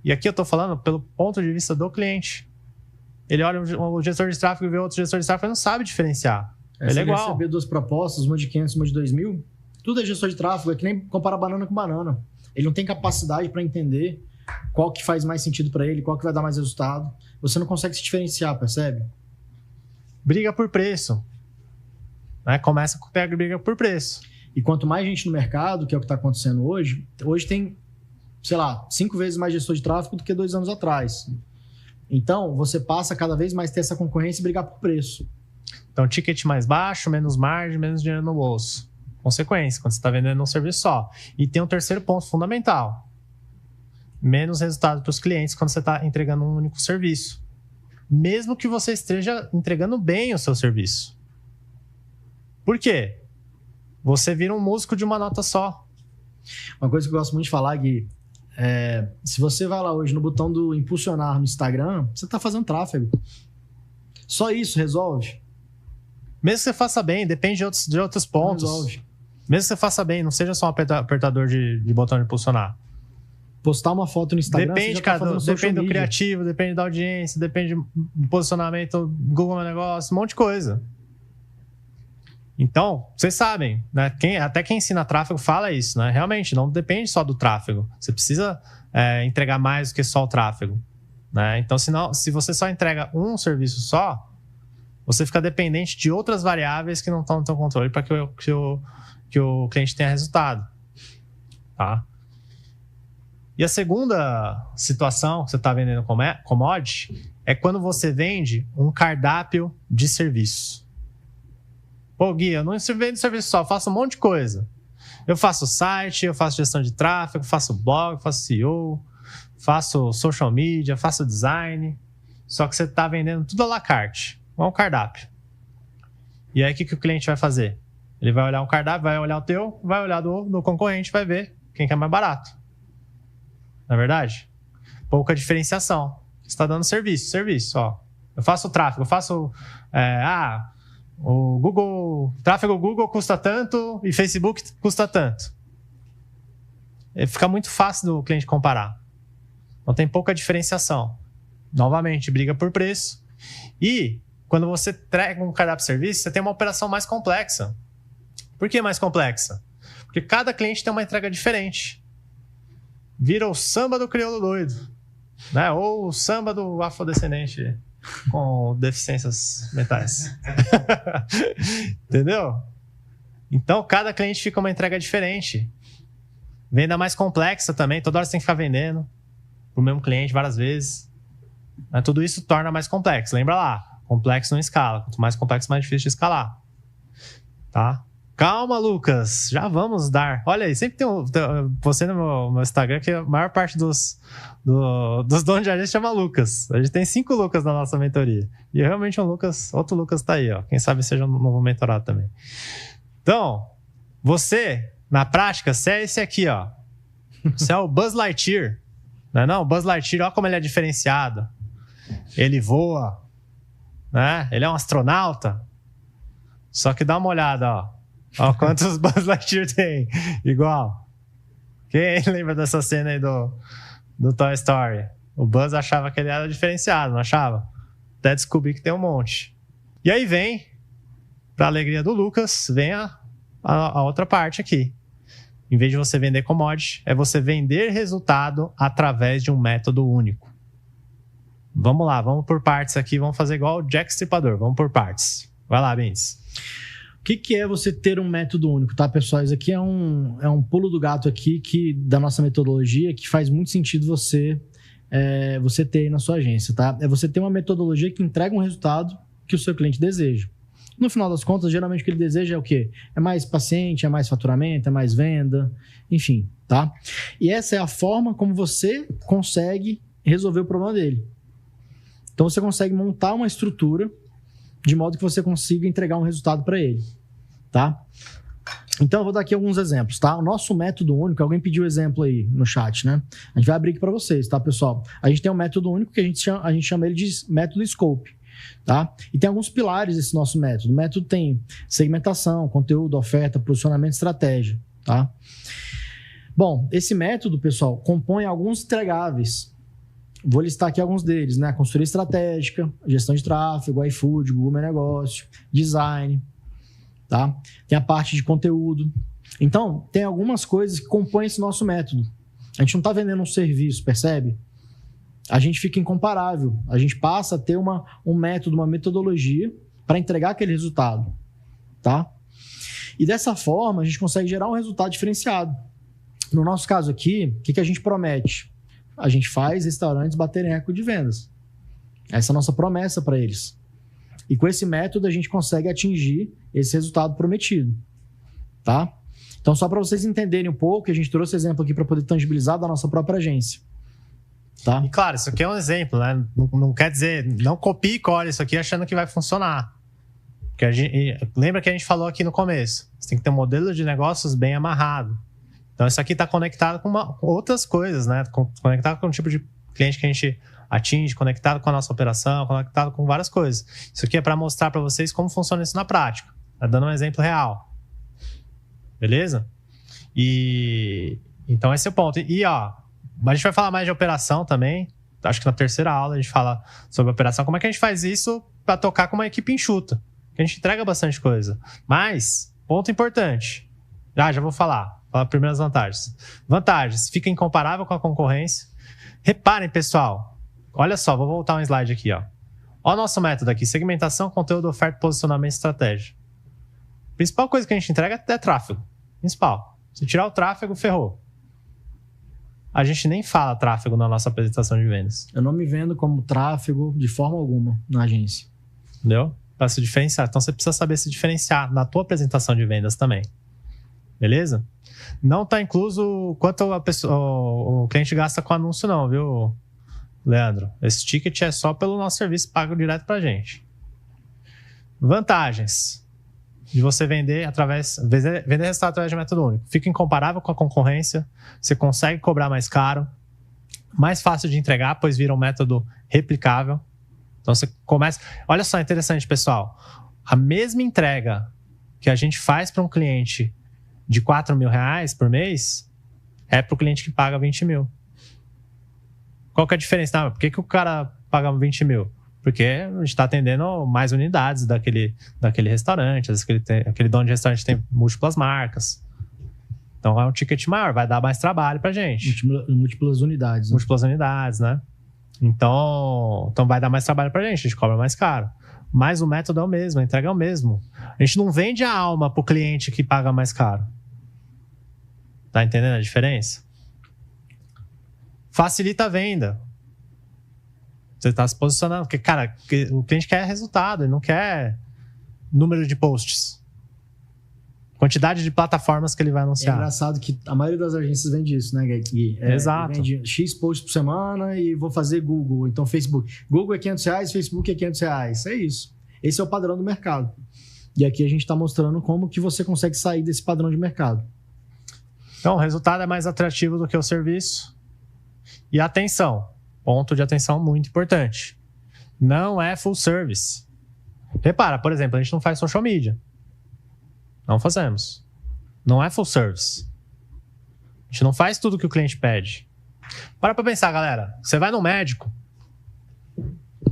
E aqui eu estou falando pelo ponto de vista do cliente. Ele olha o gestor de tráfego e vê outro gestor de tráfego e não sabe diferenciar. Ele é igual. Receber duas propostas, uma de 500 e uma de 2.000, Tudo é gestor de tráfego, é que nem comparar banana com banana. Ele não tem capacidade para entender qual que faz mais sentido para ele, qual que vai dar mais resultado. Você não consegue se diferenciar, percebe? Briga por preço. Né? Começa com a briga por preço. E quanto mais gente no mercado, que é o que está acontecendo hoje tem, sei lá, 5 vezes mais gestor de tráfego do que 2 anos atrás. Então, você passa cada vez mais a ter essa concorrência e brigar por preço. Então, ticket mais baixo, menos margem, menos dinheiro no bolso. Consequência, quando você está vendendo um serviço só. E tem um terceiro ponto fundamental. Menos resultado para os clientes quando você está entregando um único serviço. Mesmo que você esteja entregando bem o seu serviço. Por quê? Você vira um músico de uma nota só. Uma coisa que eu gosto muito de falar, Gui, se você vai lá hoje no botão do impulsionar no Instagram, você está fazendo tráfego. Só isso resolve. Mesmo que você faça bem, depende de outros pontos. Resolve. Mesmo que você faça bem, não seja só um apertador de botão de impulsionar. Postar uma foto no Instagram, depende do criativo, depende da audiência, depende do posicionamento, Google Meu Negócio, um monte de coisa. Então, vocês sabem, né? Até quem ensina tráfego fala isso, né? Realmente, não depende só do tráfego. Você precisa entregar mais do que só o tráfego. Né? Então, se você só entrega um serviço só, você fica dependente de outras variáveis que não estão no seu controle para que o cliente tenha resultado. Tá? E a segunda situação que você está vendendo commodity é quando você vende um cardápio de serviços. Pô, Gui, eu não vendo serviço só, eu faço um monte de coisa. Eu faço site, eu faço gestão de tráfego, faço blog, faço SEO, faço social media, faço design. Só que você está vendendo tudo à la carte. É um cardápio. E aí, o que o cliente vai fazer? Ele vai olhar um cardápio, vai olhar o teu, vai olhar do concorrente, vai ver quem que é mais barato. Não é verdade? Pouca diferenciação. Você está dando serviço, ó. Eu faço tráfego, eu faço... o Google, tráfego Google custa tanto e Facebook custa tanto. Fica muito fácil do cliente comparar. Então tem pouca diferenciação. Novamente, briga por preço. E quando você entrega um cardápio de serviço, você tem uma operação mais complexa. Por que mais complexa? Porque cada cliente tem uma entrega diferente. Vira o samba do crioulo doido, né? Ou o samba do afrodescendente com deficiências mentais. Entendeu? Então, cada cliente fica uma entrega diferente. Venda mais complexa também. Toda hora você tem que ficar vendendo pro mesmo cliente várias vezes. Mas tudo isso torna mais complexo. Lembra lá, complexo não escala. Quanto mais complexo, mais difícil de escalar. Tá? Calma, Lucas. Já vamos dar. Olha aí, sempre tem você no meu Instagram, que a maior parte dos donos de agência chama Lucas. A gente tem 5 Lucas na nossa mentoria. E realmente outro Lucas tá aí, ó. Quem sabe seja um novo mentorado também. Então, você, na prática, você é esse aqui, ó. Você é o Buzz Lightyear. Não é não? O Buzz Lightyear, olha como ele é diferenciado. Ele voa, né? Ele é um astronauta. Só que dá uma olhada, ó. Ó, quantos Buzz Lightyear tem? Igual. Quem lembra dessa cena aí do Toy Story? O Buzz achava que ele era diferenciado, não achava? Até descobrir que tem um monte. E aí vem, pra alegria do Lucas, vem a outra parte aqui. Em vez de você vender commodity, é você vender resultado através de um método único. Vamos lá, vamos por partes aqui, vamos fazer igual o Jack Stripador, vamos por partes. Vai lá, Bins. O que é você ter um método único, tá, pessoal? Isso aqui é um pulo do gato aqui da nossa metodologia, que faz muito sentido você ter aí na sua agência, tá? É você ter uma metodologia que entrega um resultado que o seu cliente deseja. No final das contas, geralmente o que ele deseja é o quê? É mais paciente, é mais faturamento, é mais venda, enfim, tá? E essa é a forma como você consegue resolver o problema dele. Então você consegue montar uma estrutura de modo que você consiga entregar um resultado para ele, tá? Então eu vou dar aqui alguns exemplos, tá? O nosso método único, alguém pediu exemplo aí no chat, né? A gente vai abrir aqui para vocês, tá, pessoal? A gente tem um método único que a gente chama ele de método Scope, tá? E tem alguns pilares desse nosso método. O método tem segmentação, conteúdo, oferta, posicionamento, estratégia, tá? Bom, esse método, pessoal, compõe alguns entregáveis. Vou listar aqui alguns deles, né? Consultoria estratégica, gestão de tráfego, iFood, Google Meu Negócio, design, tá? Tem a parte de conteúdo, Então, tem algumas coisas que compõem esse nosso método. A gente não está vendendo um serviço, percebe? A gente fica incomparável. A gente passa a ter um método, uma metodologia para entregar aquele resultado, tá? E dessa forma, a gente consegue gerar um resultado diferenciado. No nosso caso aqui, o que a gente promete? A gente faz restaurantes baterem recorde de vendas. Essa é a nossa promessa para eles. E com esse método, a gente consegue atingir esse resultado prometido, tá? Então, só para vocês entenderem um pouco, a gente trouxe exemplo aqui para poder tangibilizar da nossa própria agência. Tá? E claro, isso aqui é um exemplo, né? Não quer dizer, não copie e cole isso aqui achando que vai funcionar. Porque lembra que a gente falou aqui no começo, você tem que ter um modelo de negócios bem amarrado. Então isso aqui está conectado com outras coisas, né? Conectado com o tipo de cliente que a gente atinge, conectado com a nossa operação, conectado com várias coisas. Isso aqui é para mostrar para vocês como funciona isso na prática. Tá dando um exemplo real. Beleza? Então esse é o ponto. E ó, a gente vai falar mais de operação também. Acho que na terceira aula a gente fala sobre operação. Como é que a gente faz isso para tocar com uma equipe enxuta? A gente entrega bastante coisa. Mas, ponto importante. Já vou falar. Falar primeiro as vantagens. Vantagens. Fica incomparável com a concorrência. Reparem, pessoal. Olha só, vou voltar um slide aqui. Ó o nosso método aqui. Segmentação, conteúdo, oferta, posicionamento e estratégia. A principal coisa que a gente entrega é tráfego. Principal. Se tirar o tráfego, ferrou. A gente nem fala tráfego na nossa apresentação de vendas. Eu não me vendo como tráfego de forma alguma na agência. Entendeu? Para se diferenciar. Então você precisa saber se diferenciar na tua apresentação de vendas também. Beleza? Não está incluso quanto o cliente gasta com anúncio não, viu, Leandro? Esse ticket é só pelo nosso serviço pago direto para a gente. Vantagens de você vender resultado através de método único. Fica incomparável com a concorrência, você consegue cobrar mais caro, mais fácil de entregar, pois vira um método replicável. Então você começa... Olha só, interessante, pessoal. A mesma entrega que a gente faz para um cliente de R$4 mil por mês é para o cliente que paga 20 mil. Qual que é a diferença? Por que o cara paga 20 mil? Porque a gente está atendendo mais unidades daquele restaurante. Às vezes aquele dono de restaurante tem múltiplas marcas. Então é um ticket maior, vai dar mais trabalho pra gente. Múltiplas unidades. Né? Múltiplas unidades, né? Então vai dar mais trabalho pra gente, a gente cobra mais caro. Mas o método é o mesmo, a entrega é o mesmo. A gente não vende a alma pro cliente que paga mais caro. Tá entendendo a diferença? Facilita a venda. Você está se posicionando. Porque, cara, o cliente quer resultado, ele não quer número de posts. Quantidade de plataformas que ele vai anunciar. É engraçado que a maioria das agências vende isso, né, Gui? Exato. Vende X posts por semana e vou fazer Google, então Facebook. Google é R$500, Facebook é R$500. É isso. Esse é o padrão do mercado. E aqui a gente está mostrando como que você consegue sair desse padrão de mercado. Então, o resultado é mais atrativo do que o serviço. E atenção. Ponto de atenção muito importante. Não é full service. Repara, por exemplo, a gente não faz social media. Não fazemos. Não é full service. A gente não faz tudo que o cliente pede. Para pra pensar, galera. Você vai no médico.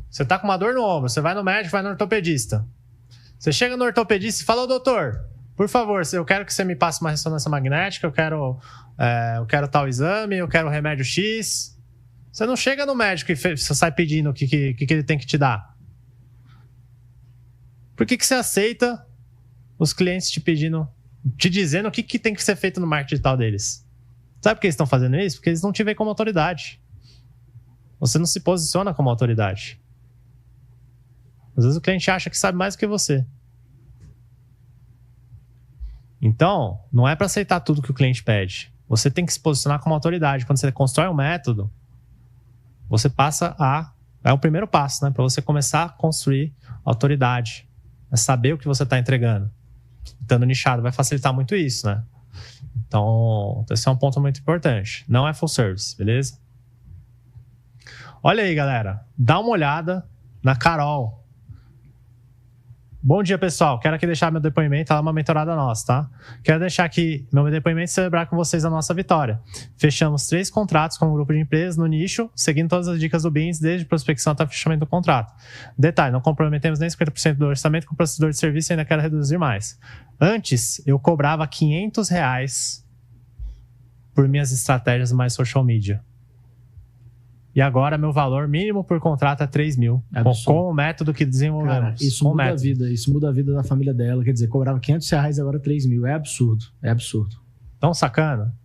Você tá com uma dor no ombro. Você vai no médico, vai no ortopedista. Você chega no ortopedista e fala: ô, doutor, por favor, eu quero que você me passe uma ressonância magnética, eu quero tal exame, eu quero remédio X. Você não chega no médico e você sai pedindo o que ele tem que te dar. Por que você aceita os clientes te dizendo o que tem que ser feito no marketing digital deles? Sabe por que eles estão fazendo isso? Porque eles não te veem como autoridade. Você não se posiciona como autoridade. Às vezes o cliente acha que sabe mais do que você. Então, não é para aceitar tudo que o cliente pede. Você tem que se posicionar como autoridade. Quando você constrói um método, você passa a... É o primeiro passo, né? Para você começar a construir autoridade. É saber o que você está entregando. Estando nichado vai facilitar muito isso, né? Então, esse é um ponto muito importante. Não é full service, beleza? Olha aí, galera. Dá uma olhada na Carol. Bom dia, pessoal. Quero aqui deixar meu depoimento. Ela é uma mentorada nossa, tá? Quero deixar aqui meu depoimento e celebrar com vocês a nossa vitória. Fechamos 3 contratos com um grupo de empresas no nicho, seguindo todas as dicas do BINS, desde prospecção até fechamento do contrato. Detalhe, não comprometemos nem 50% do orçamento com o prestador de serviço e ainda quero reduzir mais. Antes, eu cobrava R$500 por minhas estratégias mais social media. E agora meu valor mínimo por contrato é 3 mil. Com o método que desenvolvemos. Cara, isso muda a vida. Isso muda a vida da família dela. Quer dizer, cobrava R$500 agora 3 mil. É absurdo. É absurdo. Tão sacana?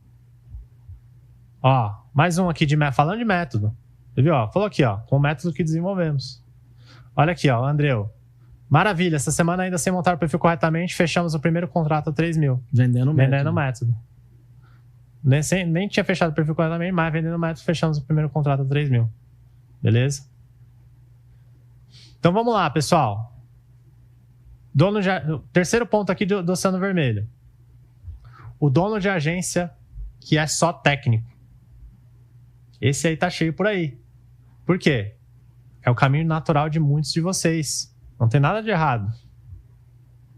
Ó, mais um aqui falando de método. Você viu? Ó, falou aqui, ó, com o método que desenvolvemos. Olha aqui, ó, Andreu. Maravilha, essa semana ainda sem montar o perfil corretamente, fechamos o primeiro contrato a 3 mil. Vendendo método. Nem tinha fechado o perfil corretamente, mas vendendo método, fechamos o primeiro contrato a 3 mil. Beleza? Então vamos lá, pessoal. Terceiro ponto aqui do Oceano Vermelho. O dono de agência que é só técnico. Esse aí tá cheio por aí. Por quê? É o caminho natural de muitos de vocês. Não tem nada de errado.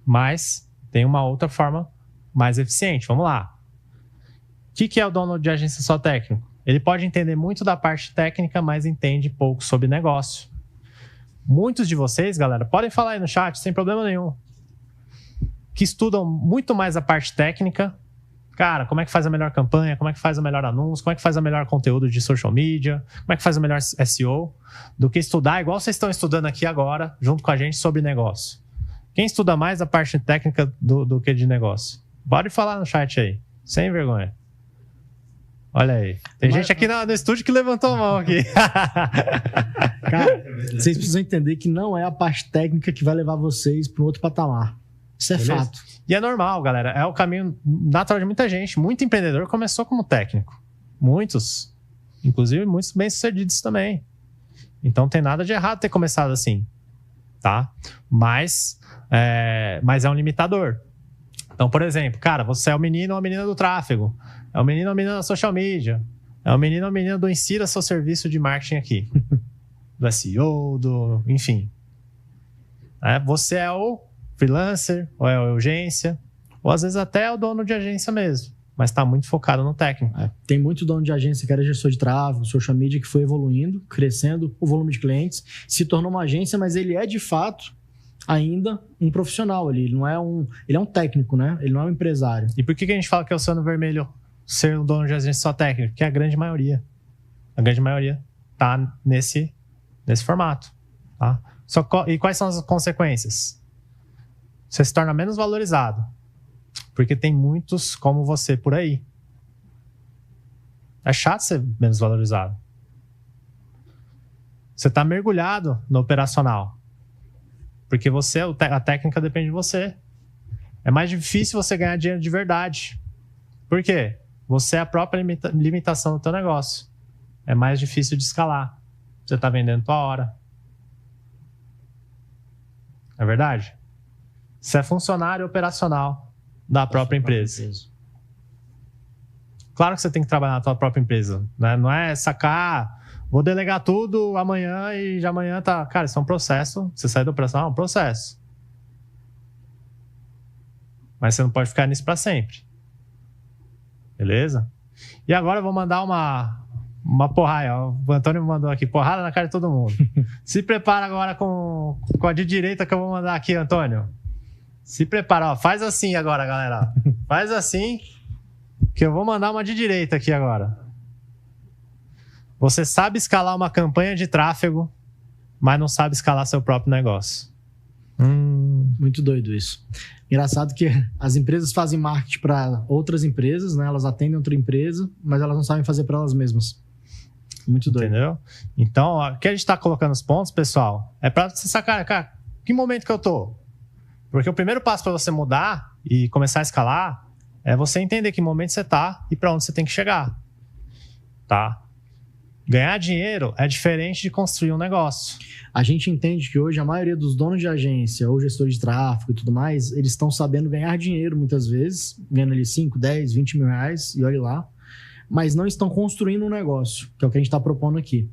Mas tem uma outra forma mais eficiente. Vamos lá. O que é o dono de agência só técnico? Ele pode entender muito da parte técnica, mas entende pouco sobre negócio. Muitos de vocês, galera, podem falar aí no chat, sem problema nenhum, que estudam muito mais a parte técnica. Cara, como é que faz a melhor campanha? Como é que faz o melhor anúncio? Como é que faz o melhor conteúdo de social media? Como é que faz o melhor SEO? Do que estudar, igual vocês estão estudando aqui agora, junto com a gente, sobre negócio. Quem estuda mais a parte técnica do que de negócio? Pode falar no chat aí, sem vergonha. Olha aí. Tem gente aqui no estúdio que levantou a mão aqui. Cara, vocês precisam entender que não é a parte técnica que vai levar vocês para um outro patamar. Isso é fato. E é normal, galera. É o caminho natural de muita gente. Muito empreendedor começou como técnico. Muitos. Inclusive, muitos bem-sucedidos também. Então, não tem nada de errado ter começado assim. Tá? Mas é um limitador. Então, por exemplo, cara, você é o menino ou a menina do tráfego. É o menino ou a menina da social media. É o menino ou a menina do insira seu serviço de marketing aqui. Do SEO, enfim. Você é o freelancer, ou é a agência, ou às vezes até é o dono de agência mesmo, mas está muito focado no técnico. Tem muito dono de agência que era gestor de tráfego, social media, que foi evoluindo, crescendo o volume de clientes, se tornou uma agência, mas ele é de fato ainda um profissional ali. Ele é um técnico, né? Ele não é um empresário. E por que a gente fala que é o Oceano Vermelho ser um dono de agência só técnico? Porque a grande maioria tá nesse formato. Tá? E quais são as consequências? Você se torna menos valorizado. Porque tem muitos como você por aí. É chato ser menos valorizado. Você está mergulhado no operacional. Porque a técnica depende de você. É mais difícil você ganhar dinheiro de verdade. Por quê? Você é a própria limitação do teu negócio. É mais difícil de escalar. Você está vendendo tua hora. É verdade? Você é funcionário operacional da própria empresa. Claro que você tem que trabalhar na tua própria empresa, né? Não é sacar, vou delegar tudo amanhã e já amanhã tá... Cara, isso é um processo. Você sai do operacional, é um processo. Mas você não pode ficar nisso para sempre. Beleza? E agora eu vou mandar uma porrada. O Antônio me mandou aqui, porrada na cara de todo mundo. Se prepara agora com a de direita que eu vou mandar aqui, Antônio. Se prepara, ó. Faz assim agora, galera. Faz assim, que eu vou mandar uma de direita aqui agora. Você sabe escalar uma campanha de tráfego, mas não sabe escalar seu próprio negócio. Muito doido isso. Engraçado que as empresas fazem marketing para outras empresas, né? Elas atendem outra empresa, mas elas não sabem fazer para elas mesmas. Muito doido. Entendeu? Então, ó, o que a gente está colocando os pontos, pessoal, é para você sacar, cara, que momento que eu tô? Porque o primeiro passo para você mudar e começar a escalar é você entender que momento você tá e para onde você tem que chegar. Tá? Ganhar dinheiro é diferente de construir um negócio. A gente entende que hoje a maioria dos donos de agência ou gestores de tráfego e tudo mais, eles estão sabendo ganhar dinheiro muitas vezes, ganhando ali 5, 10, 20 mil reais, e olha lá, mas não estão construindo um negócio, que é o que a gente está propondo aqui.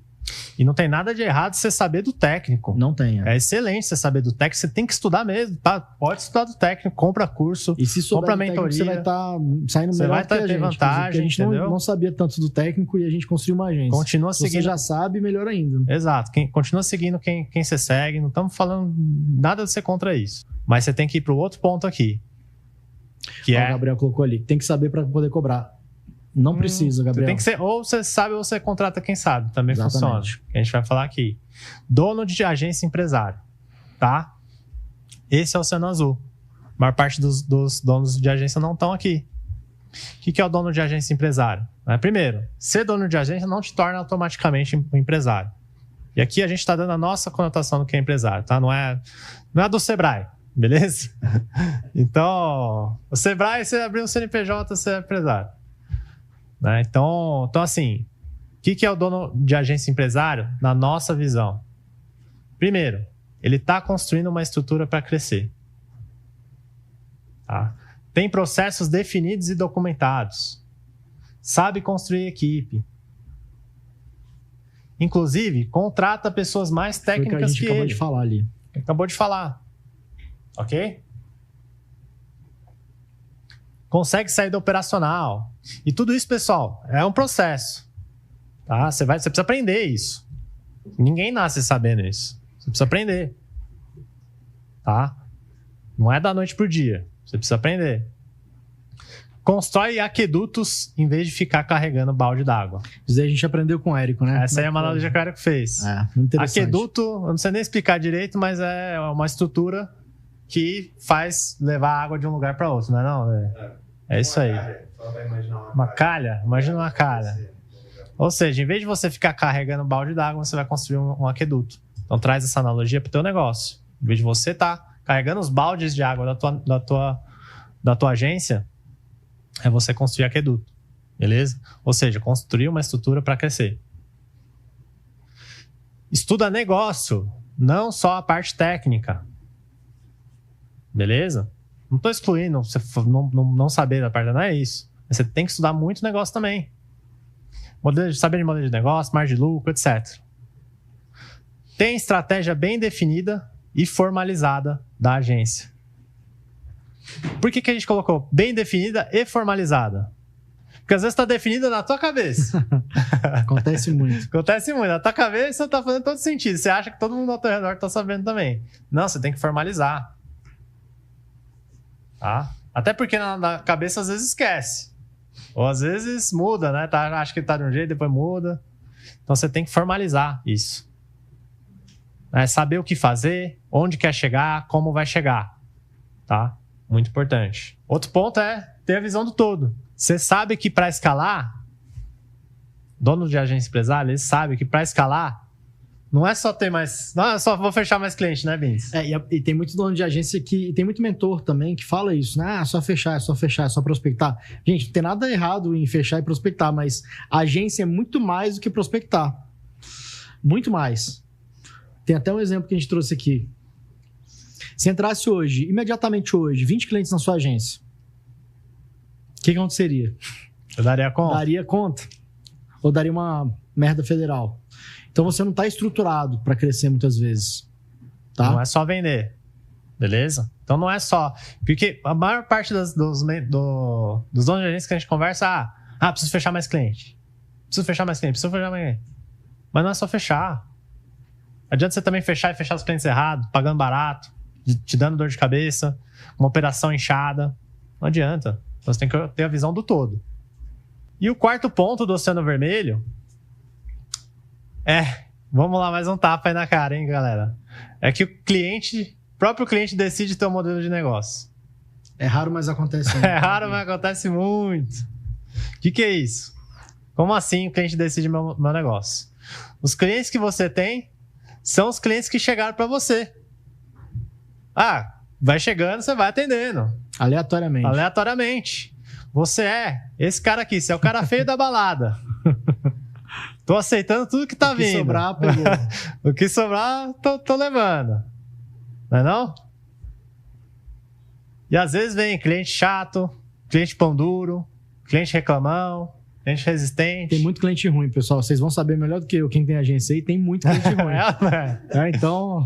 E não tem nada de errado você saber do técnico. Não tem. É excelente você saber do técnico, você tem que estudar mesmo, tá? Pode estudar do técnico, compra curso, E se souber compra do técnico, mentoria. você vai estar saindo Você melhor vai do que a ter gente. vantagem, Porque a gente entendeu? não sabia tanto do técnico e a gente construiu uma agência. Continua Se você seguindo. já sabe, melhor ainda. Exato. Continua seguindo quem você segue. Não estamos falando nada de ser contra isso. Mas você tem que ir para o outro ponto aqui. Que Ó, é... O Gabriel colocou ali. Tem que saber para poder cobrar. Não precisa, Gabriel. Tem que ser, ou você sabe ou você contrata quem sabe. Também Exatamente. funciona. A gente vai falar aqui. Dono de agência empresário. Tá? Esse é o Oceano Azul. A maior parte dos donos de agência não estão aqui. O que é o dono de agência empresário? Primeiro, ser dono de agência não te torna automaticamente um empresário. E aqui a gente está dando a nossa conotação do que é empresário, tá? Não é do Sebrae, beleza? Então, o Sebrae, você abrir um CNPJ, você é empresário. Né? Então, assim, o que é o dono de agência empresário? Na nossa visão. Primeiro, ele está construindo uma estrutura para crescer. Tá? Tem processos definidos e documentados. Sabe construir equipe. Inclusive, contrata pessoas mais técnicas que ele. Foi o que a gente acabou de falar ali. Acabou de falar. Ok? Consegue sair do operacional. E tudo isso, pessoal, é um processo. Tá? Você precisa aprender isso. Ninguém nasce sabendo isso. Você precisa aprender. Tá? Não é da noite pro dia. Você precisa aprender. Constrói aquedutos em vez de ficar carregando balde d'água. Isso aí a gente aprendeu com o Érico, né? Essa aí é a analogia que o Érico fez. Muito interessante. Aqueduto, eu não sei nem explicar direito, mas é uma estrutura que faz levar água de um lugar para outro, não é não? É isso aí. Uma calha? Imagina uma calha. Ou seja, em vez de você ficar carregando balde d'água, você vai construir um aqueduto. Então traz essa analogia para o teu negócio. Em vez de você estar carregando os baldes de água da tua agência, é você construir aqueduto. Beleza? Ou seja, construir uma estrutura para crescer. Estuda negócio, não só a parte técnica. Beleza? Não estou excluindo você não saber da parte, não é isso. Você tem que estudar muito negócio também. Saber de modelo de negócio, margem de lucro, etc. Tem estratégia bem definida e formalizada da agência. Por que a gente colocou bem definida e formalizada? Porque às vezes está definida na tua cabeça. Acontece muito. Acontece muito. Na tua cabeça está fazendo todo sentido. Você acha que todo mundo ao teu redor está sabendo também. Não, você tem que formalizar. Tá? Até porque na cabeça às vezes esquece. Ou às vezes muda, né? Acha que tá de um jeito, depois muda. Então você tem que formalizar isso. Saber o que fazer, onde quer chegar, como vai chegar. Tá? Muito importante. Outro ponto é ter a visão do todo. Você sabe que para escalar, dono de agência empresária, ele sabe que para escalar, não é só ter mais... Não é só vou fechar mais cliente, né, Bins? E tem muito dono de agência que... Tem muito mentor também que fala isso, né? É só fechar, é só prospectar. Gente, não tem nada errado em fechar e prospectar, mas a agência é muito mais do que prospectar. Muito mais. Tem até um exemplo que a gente trouxe aqui. Se entrasse hoje, imediatamente hoje, 20 clientes na sua agência, o que aconteceria? Eu daria conta? Daria conta. Ou daria uma merda federal. Então você não está estruturado para crescer muitas vezes. Tá? Não é só vender. Beleza? Então não é só... Porque a maior parte dos donos de agência que a gente conversa, preciso fechar mais cliente. Preciso fechar mais cliente. Mas não é só fechar. Adianta você também fechar os clientes errados, pagando barato, te dando dor de cabeça, uma operação inchada. Não adianta. Você tem que ter a visão do todo. E o quarto ponto do Oceano Vermelho vamos lá, mais um tapa aí na cara, hein, galera? É que o próprio cliente decide ter um modelo de negócio. É raro, mas acontece muito. É raro, mas acontece muito. O que é isso? Como assim o cliente decide meu negócio? Os clientes que você tem são os clientes que chegaram para você. Vai chegando, você vai atendendo. Aleatoriamente. Você é esse cara aqui, você é o cara feio da balada. Tô aceitando tudo que tá vindo. O que sobrar, pegou. O que sobrar, tô levando. Não é não? E às vezes vem cliente chato, cliente pão duro, cliente reclamão. cliente resistente. Tem muito cliente ruim, pessoal. Vocês vão saber melhor do que eu, quem tem agência aí, tem muito cliente ruim. Então,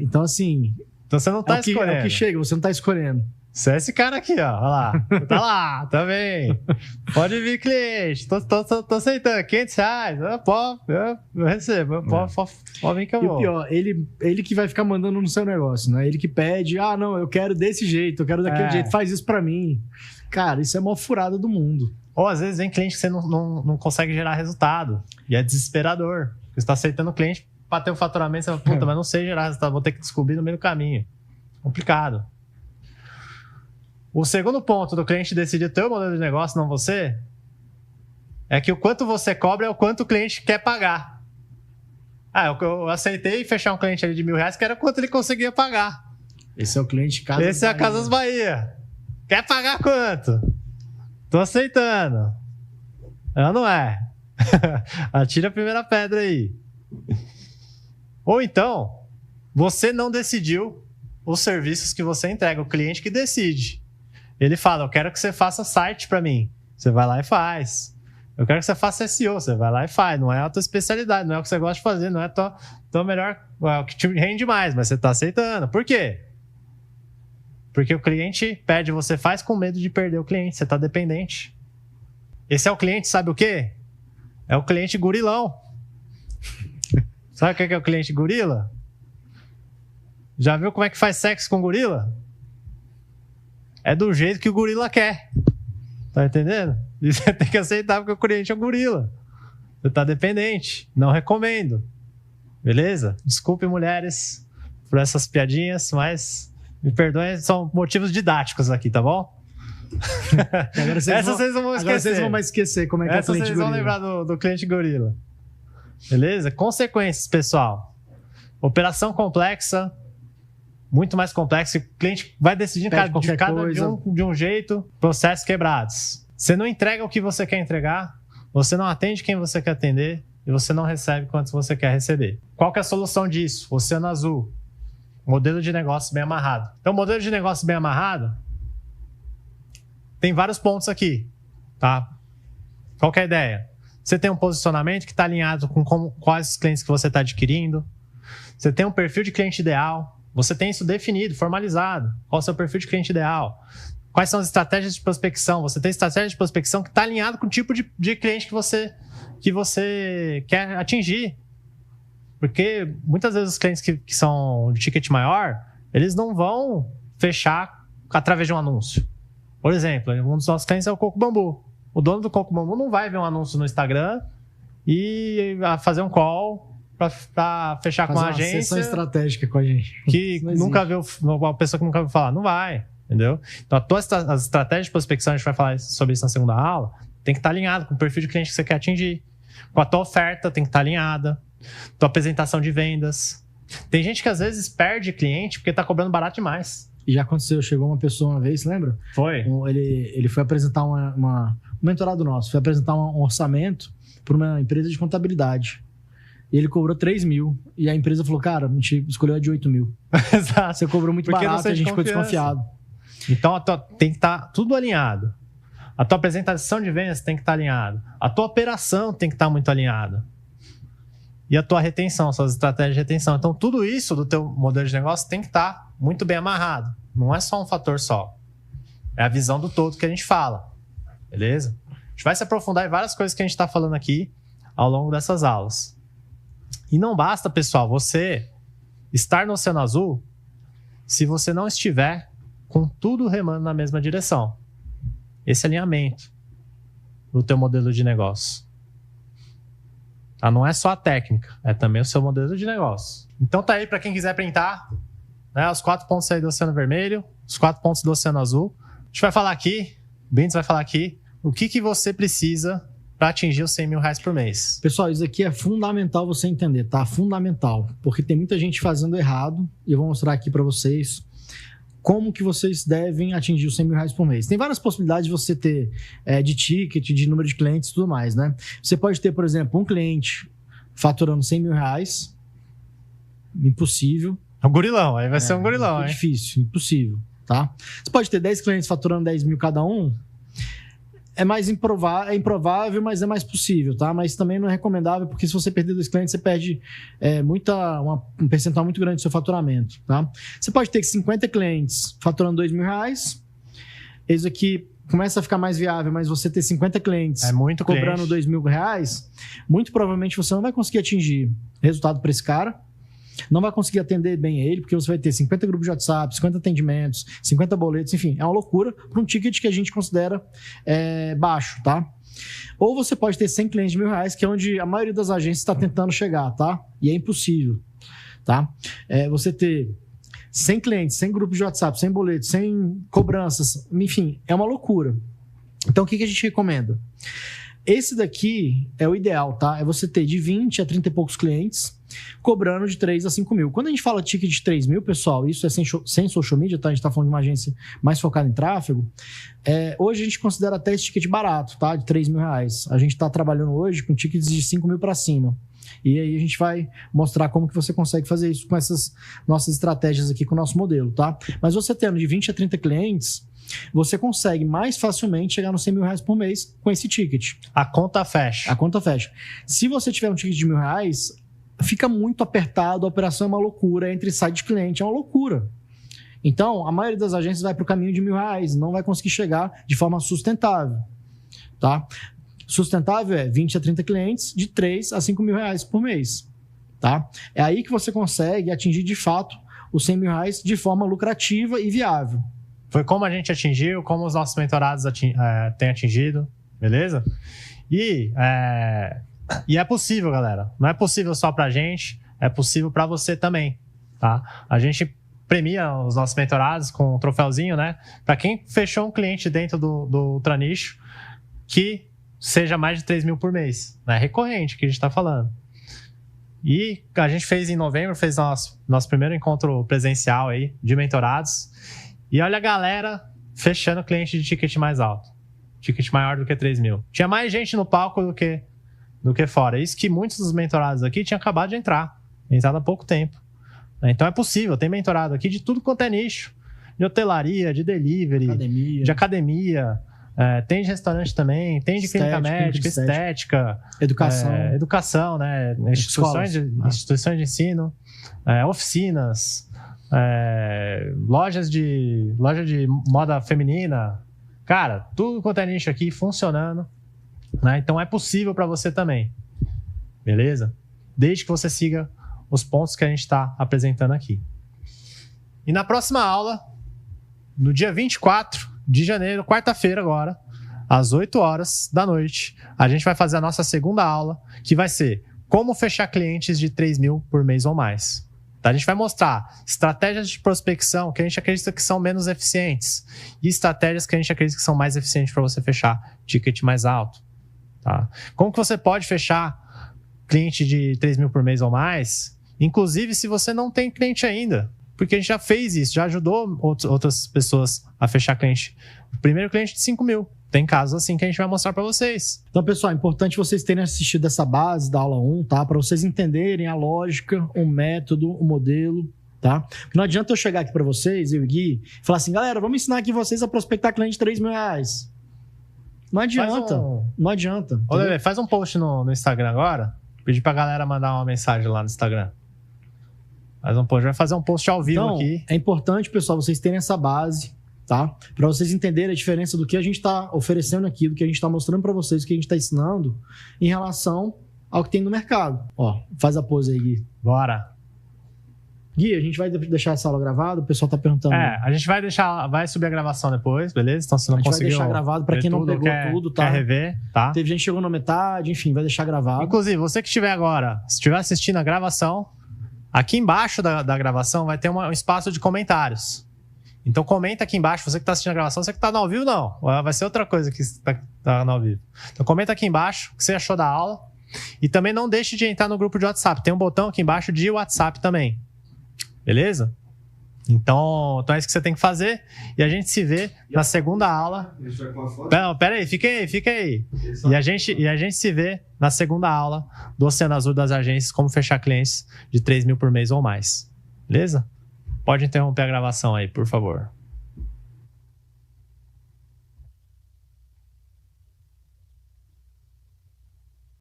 então, assim... Então você não tá escolhendo. É o que chega, você não tá escolhendo. Você é esse cara aqui, ó. Olha lá. Tá lá, tá bem. Pode vir, cliente. Tô aceitando. R$500. Eu recebo. Pode vir que eu vou. E o pior, ele que vai ficar mandando no seu negócio, né? Ele que pede, não, eu quero desse jeito, eu quero daquele jeito, faz isso pra mim. Cara, isso é a maior furada do mundo. Ou às vezes vem cliente que você não consegue gerar resultado. E é desesperador. Você tá aceitando o cliente pra ter o faturamento, você fala, puta, mas não sei gerar resultado, vou ter que descobrir no meio do caminho. Complicado. O segundo ponto do cliente decidir o teu modelo de negócio, não você, é que o quanto você cobra é o quanto o cliente quer pagar. Eu aceitei fechar um cliente ali de R$1.000, que era quanto ele conseguia pagar. Esse é o cliente Casas Bahia. Esse é a Casas Bahia. Quer pagar quanto? Tô aceitando. Não é. Atira a primeira pedra aí. Ou então, você não decidiu os serviços que você entrega, o cliente que decide. Ele fala, eu quero que você faça site para mim. Você vai lá e faz. Eu quero que você faça SEO. Você vai lá e faz. Não é a tua especialidade, não é o que você gosta de fazer, não é tua melhor, é o que te rende mais, mas você está aceitando. Por quê? Porque o cliente pede, você faz com medo de perder o cliente. Você está dependente. Esse é o cliente, sabe o quê? É o cliente gurilão. Sabe o que é o cliente gorila? Já viu como é que faz sexo com gorila? É do jeito que o gorila quer. Tá entendendo? E você tem que aceitar porque o cliente é um gorila. Você tá dependente. Não recomendo. Beleza? Desculpe, mulheres, por essas piadinhas, mas me perdoem, são motivos didáticos aqui, tá bom? Agora vocês não vão esquecer. Agora vocês vão mais esquecer como é que é o cliente vocês gorila. Vão lembrar do cliente gorila. Beleza? Consequências, pessoal. Operação complexa, muito mais complexa. O cliente vai decidir de um jeito, processos quebrados. Você não entrega o que você quer entregar, você não atende quem você quer atender e você não recebe quanto você quer receber. Qual que é a solução disso? Oceano Azul. Modelo de negócio bem amarrado. Então, modelo de negócio bem amarrado tem vários pontos aqui, tá? Qual que é a ideia? Você tem um posicionamento que está alinhado com quais os clientes que você está adquirindo. Você tem um perfil de cliente ideal. Você tem isso definido, formalizado. Qual é o seu perfil de cliente ideal? Quais são as estratégias de prospecção? Você tem estratégia de prospecção que está alinhado com o tipo de cliente que você quer atingir. Porque muitas vezes os clientes que são de ticket maior, eles não vão fechar através de um anúncio. Por exemplo, um dos nossos clientes é o Coco Bambu. O dono do Coco Bambu não vai ver um anúncio no Instagram e fazer um call para fechar com a agência. Uma sessão estratégica com a gente. Que nunca viu, uma pessoa que nunca viu falar. Não vai, entendeu? Então, as estratégias de prospecção, a gente vai falar sobre isso na segunda aula, tem que estar alinhado com o perfil de cliente que você quer atingir. Com a tua oferta, tem que estar alinhada. Tua apresentação de vendas. Tem gente que às vezes perde cliente porque está cobrando barato demais. E já aconteceu, chegou uma pessoa uma vez, lembra? Foi. Ele foi apresentar um mentorado nosso, foi apresentar um orçamento para uma empresa de contabilidade. E ele cobrou 3 mil. E a empresa falou, cara, a gente escolheu a de 8 mil. Exato. Você cobrou muito barato e a gente ficou desconfiado. Então, tem que estar tudo alinhado. A tua apresentação de vendas tem que estar alinhada. A tua operação tem que estar muito alinhada. E a tua retenção, suas estratégias de retenção. Então, tudo isso do teu modelo de negócio tem que estar muito bem amarrado. Não é só um fator só. É a visão do todo que a gente fala. Beleza? A gente vai se aprofundar em várias coisas que a gente está falando aqui ao longo dessas aulas. E não basta, pessoal, você estar no Oceano Azul se você não estiver com tudo remando na mesma direção. Esse alinhamento do teu modelo de negócio. Tá? Não é só a técnica, é também o seu modelo de negócio. Então tá aí para quem quiser printar, né, os 4 pontos aí do Oceano Vermelho, os 4 pontos do Oceano Azul. A gente vai falar aqui, o Bentes vai falar aqui, o que você precisa para atingir os 100 mil reais por mês. Pessoal, isso aqui é fundamental você entender, tá? Fundamental. Porque tem muita gente fazendo errado e eu vou mostrar aqui para vocês como que vocês devem atingir os 100 mil reais por mês. Tem várias possibilidades de você ter de ticket, de número de clientes e tudo mais, né? Você pode ter, por exemplo, um cliente faturando 100 mil reais. Impossível. É um gurilão, aí vai ser um gurilão, hein? Difícil, impossível, tá? Você pode ter 10 clientes faturando 10 mil cada um. é mais improvável, mas é mais possível, tá? Mas também não é recomendável, porque se você perder 2 clientes, você perde um percentual muito grande do seu faturamento, tá? Você pode ter 50 clientes faturando R$2.000, eles aqui começa a ficar mais viável, mas você ter 50 clientes cobrando R$2.000, muito provavelmente você não vai conseguir atingir resultado para esse cara, não vai conseguir atender bem ele, porque você vai ter 50 grupos de WhatsApp, 50 atendimentos, 50 boletos, enfim, é uma loucura para um ticket que a gente considera baixo, tá? Ou você pode ter 100 clientes de R$1.000, que é onde a maioria das agências está tentando chegar, tá? E é impossível, tá? Você ter 100 clientes, 100 grupos de WhatsApp, 100 boletos, 100 cobranças, enfim, é uma loucura. Então, o que a gente recomenda? Esse daqui é o ideal, tá? É você ter de 20 a 30 e poucos clientes cobrando de 3 a 5 mil. Quando a gente fala ticket de 3 mil, pessoal, isso é sem social media, tá? A gente tá falando de uma agência mais focada em tráfego. Hoje a gente considera até esse ticket barato, tá? De R$3.000. A gente tá trabalhando hoje com tickets de 5 mil para cima. E aí a gente vai mostrar como que você consegue fazer isso com essas nossas estratégias aqui com o nosso modelo, tá? Mas você tendo de 20 a 30 clientes, você consegue mais facilmente chegar nos R$100.000 por mês com esse ticket. A conta fecha. A conta fecha. Se você tiver um ticket de R$1.000, fica muito apertado, a operação é uma loucura, entre sai de cliente, é uma loucura. Então, a maioria das agências vai para o caminho de R$1.000, não vai conseguir chegar de forma sustentável, tá? Sustentável é 20 a 30 clientes de 3 a 5 mil reais por mês, tá? É aí que você consegue atingir, de fato, os R$100.000 de forma lucrativa e viável. Foi como a gente atingiu, como os nossos mentorados têm atingido, beleza? E é possível, galera. Não é possível só pra gente, é possível pra você também, tá? A gente premia os nossos mentorados com um troféuzinho, né? Pra quem fechou um cliente dentro do Ultranicho que seja mais de 3 mil por mês, né? Recorrente que a gente tá falando. E a gente fez em novembro, fez nosso primeiro encontro presencial aí de mentorados. E olha a galera fechando cliente de ticket mais alto. Ticket maior do que 3 mil. Tinha mais gente no palco do que fora. Isso que muitos dos mentorados aqui tinham acabado de entrar. Entrado há pouco tempo. Então é possível. Tem mentorado aqui de tudo quanto é nicho. De hotelaria, de delivery, de academia. Tem de restaurante também. Tem de clínica médica, estética. Educação, né? Instituições de ensino. Oficinas. Loja de moda feminina. Cara, tudo quanto é nicho aqui funcionando, né? Então é possível para você também, beleza? Desde que você siga os pontos que a gente está apresentando aqui. E na próxima aula, no dia 24 de janeiro, quarta-feira agora, às 8 horas da noite, a gente vai fazer a nossa segunda aula, que vai ser como fechar clientes de 3 mil por mês ou mais. A gente vai mostrar estratégias de prospecção que a gente acredita que são menos eficientes e estratégias que a gente acredita que são mais eficientes para você fechar ticket mais alto. Tá? Como que você pode fechar cliente de 3 mil por mês ou mais, inclusive se você não tem cliente ainda? Porque a gente já fez isso, já ajudou outras pessoas a fechar cliente. O primeiro cliente de 5 mil. Tem casos assim que a gente vai mostrar para vocês. Então, pessoal, é importante vocês terem assistido essa base da aula 1, tá? Para vocês entenderem a lógica, o método, o modelo, tá? Porque não adianta eu chegar aqui para vocês, eu e o Gui, e falar assim, galera, vamos ensinar aqui vocês a prospectar cliente de 3 mil reais. Não adianta. Não adianta. Ô, Lelê, faz um post no Instagram agora. Pedir pra galera mandar uma mensagem lá no Instagram. Faz um post. Vai fazer um post ao vivo aqui. É importante, pessoal, vocês terem essa base, tá? Para vocês entenderem a diferença do que a gente está oferecendo aqui, do que a gente está mostrando para vocês, do que a gente está ensinando em relação ao que tem no mercado. Ó, faz a pose aí, Gui. Bora. Gui, a gente vai deixar essa aula gravada? O pessoal tá perguntando. A gente vai subir a gravação depois, beleza? Então, se não conseguiu, vai deixar gravado para quem não pegou tudo, tá? Quer rever, tá? Teve gente que chegou na metade, enfim, vai deixar gravado. Inclusive, você que estiver agora, se estiver assistindo a gravação, aqui embaixo da gravação vai ter um espaço de comentários. Então comenta aqui embaixo, você que está assistindo a gravação, você que está no ao vivo, não. Vai ser outra coisa que está no ao vivo. Então comenta aqui embaixo o que você achou da aula. E também não deixe de entrar no grupo de WhatsApp. Tem um botão aqui embaixo de WhatsApp também. Beleza? Então é isso que você tem que fazer. E a gente se vê na segunda aula. Não, pera aí, fica aí. E a gente se vê na segunda aula do Oceano Azul das Agências, como fechar clientes de 3 mil por mês ou mais. Beleza? Pode interromper a gravação aí, por favor.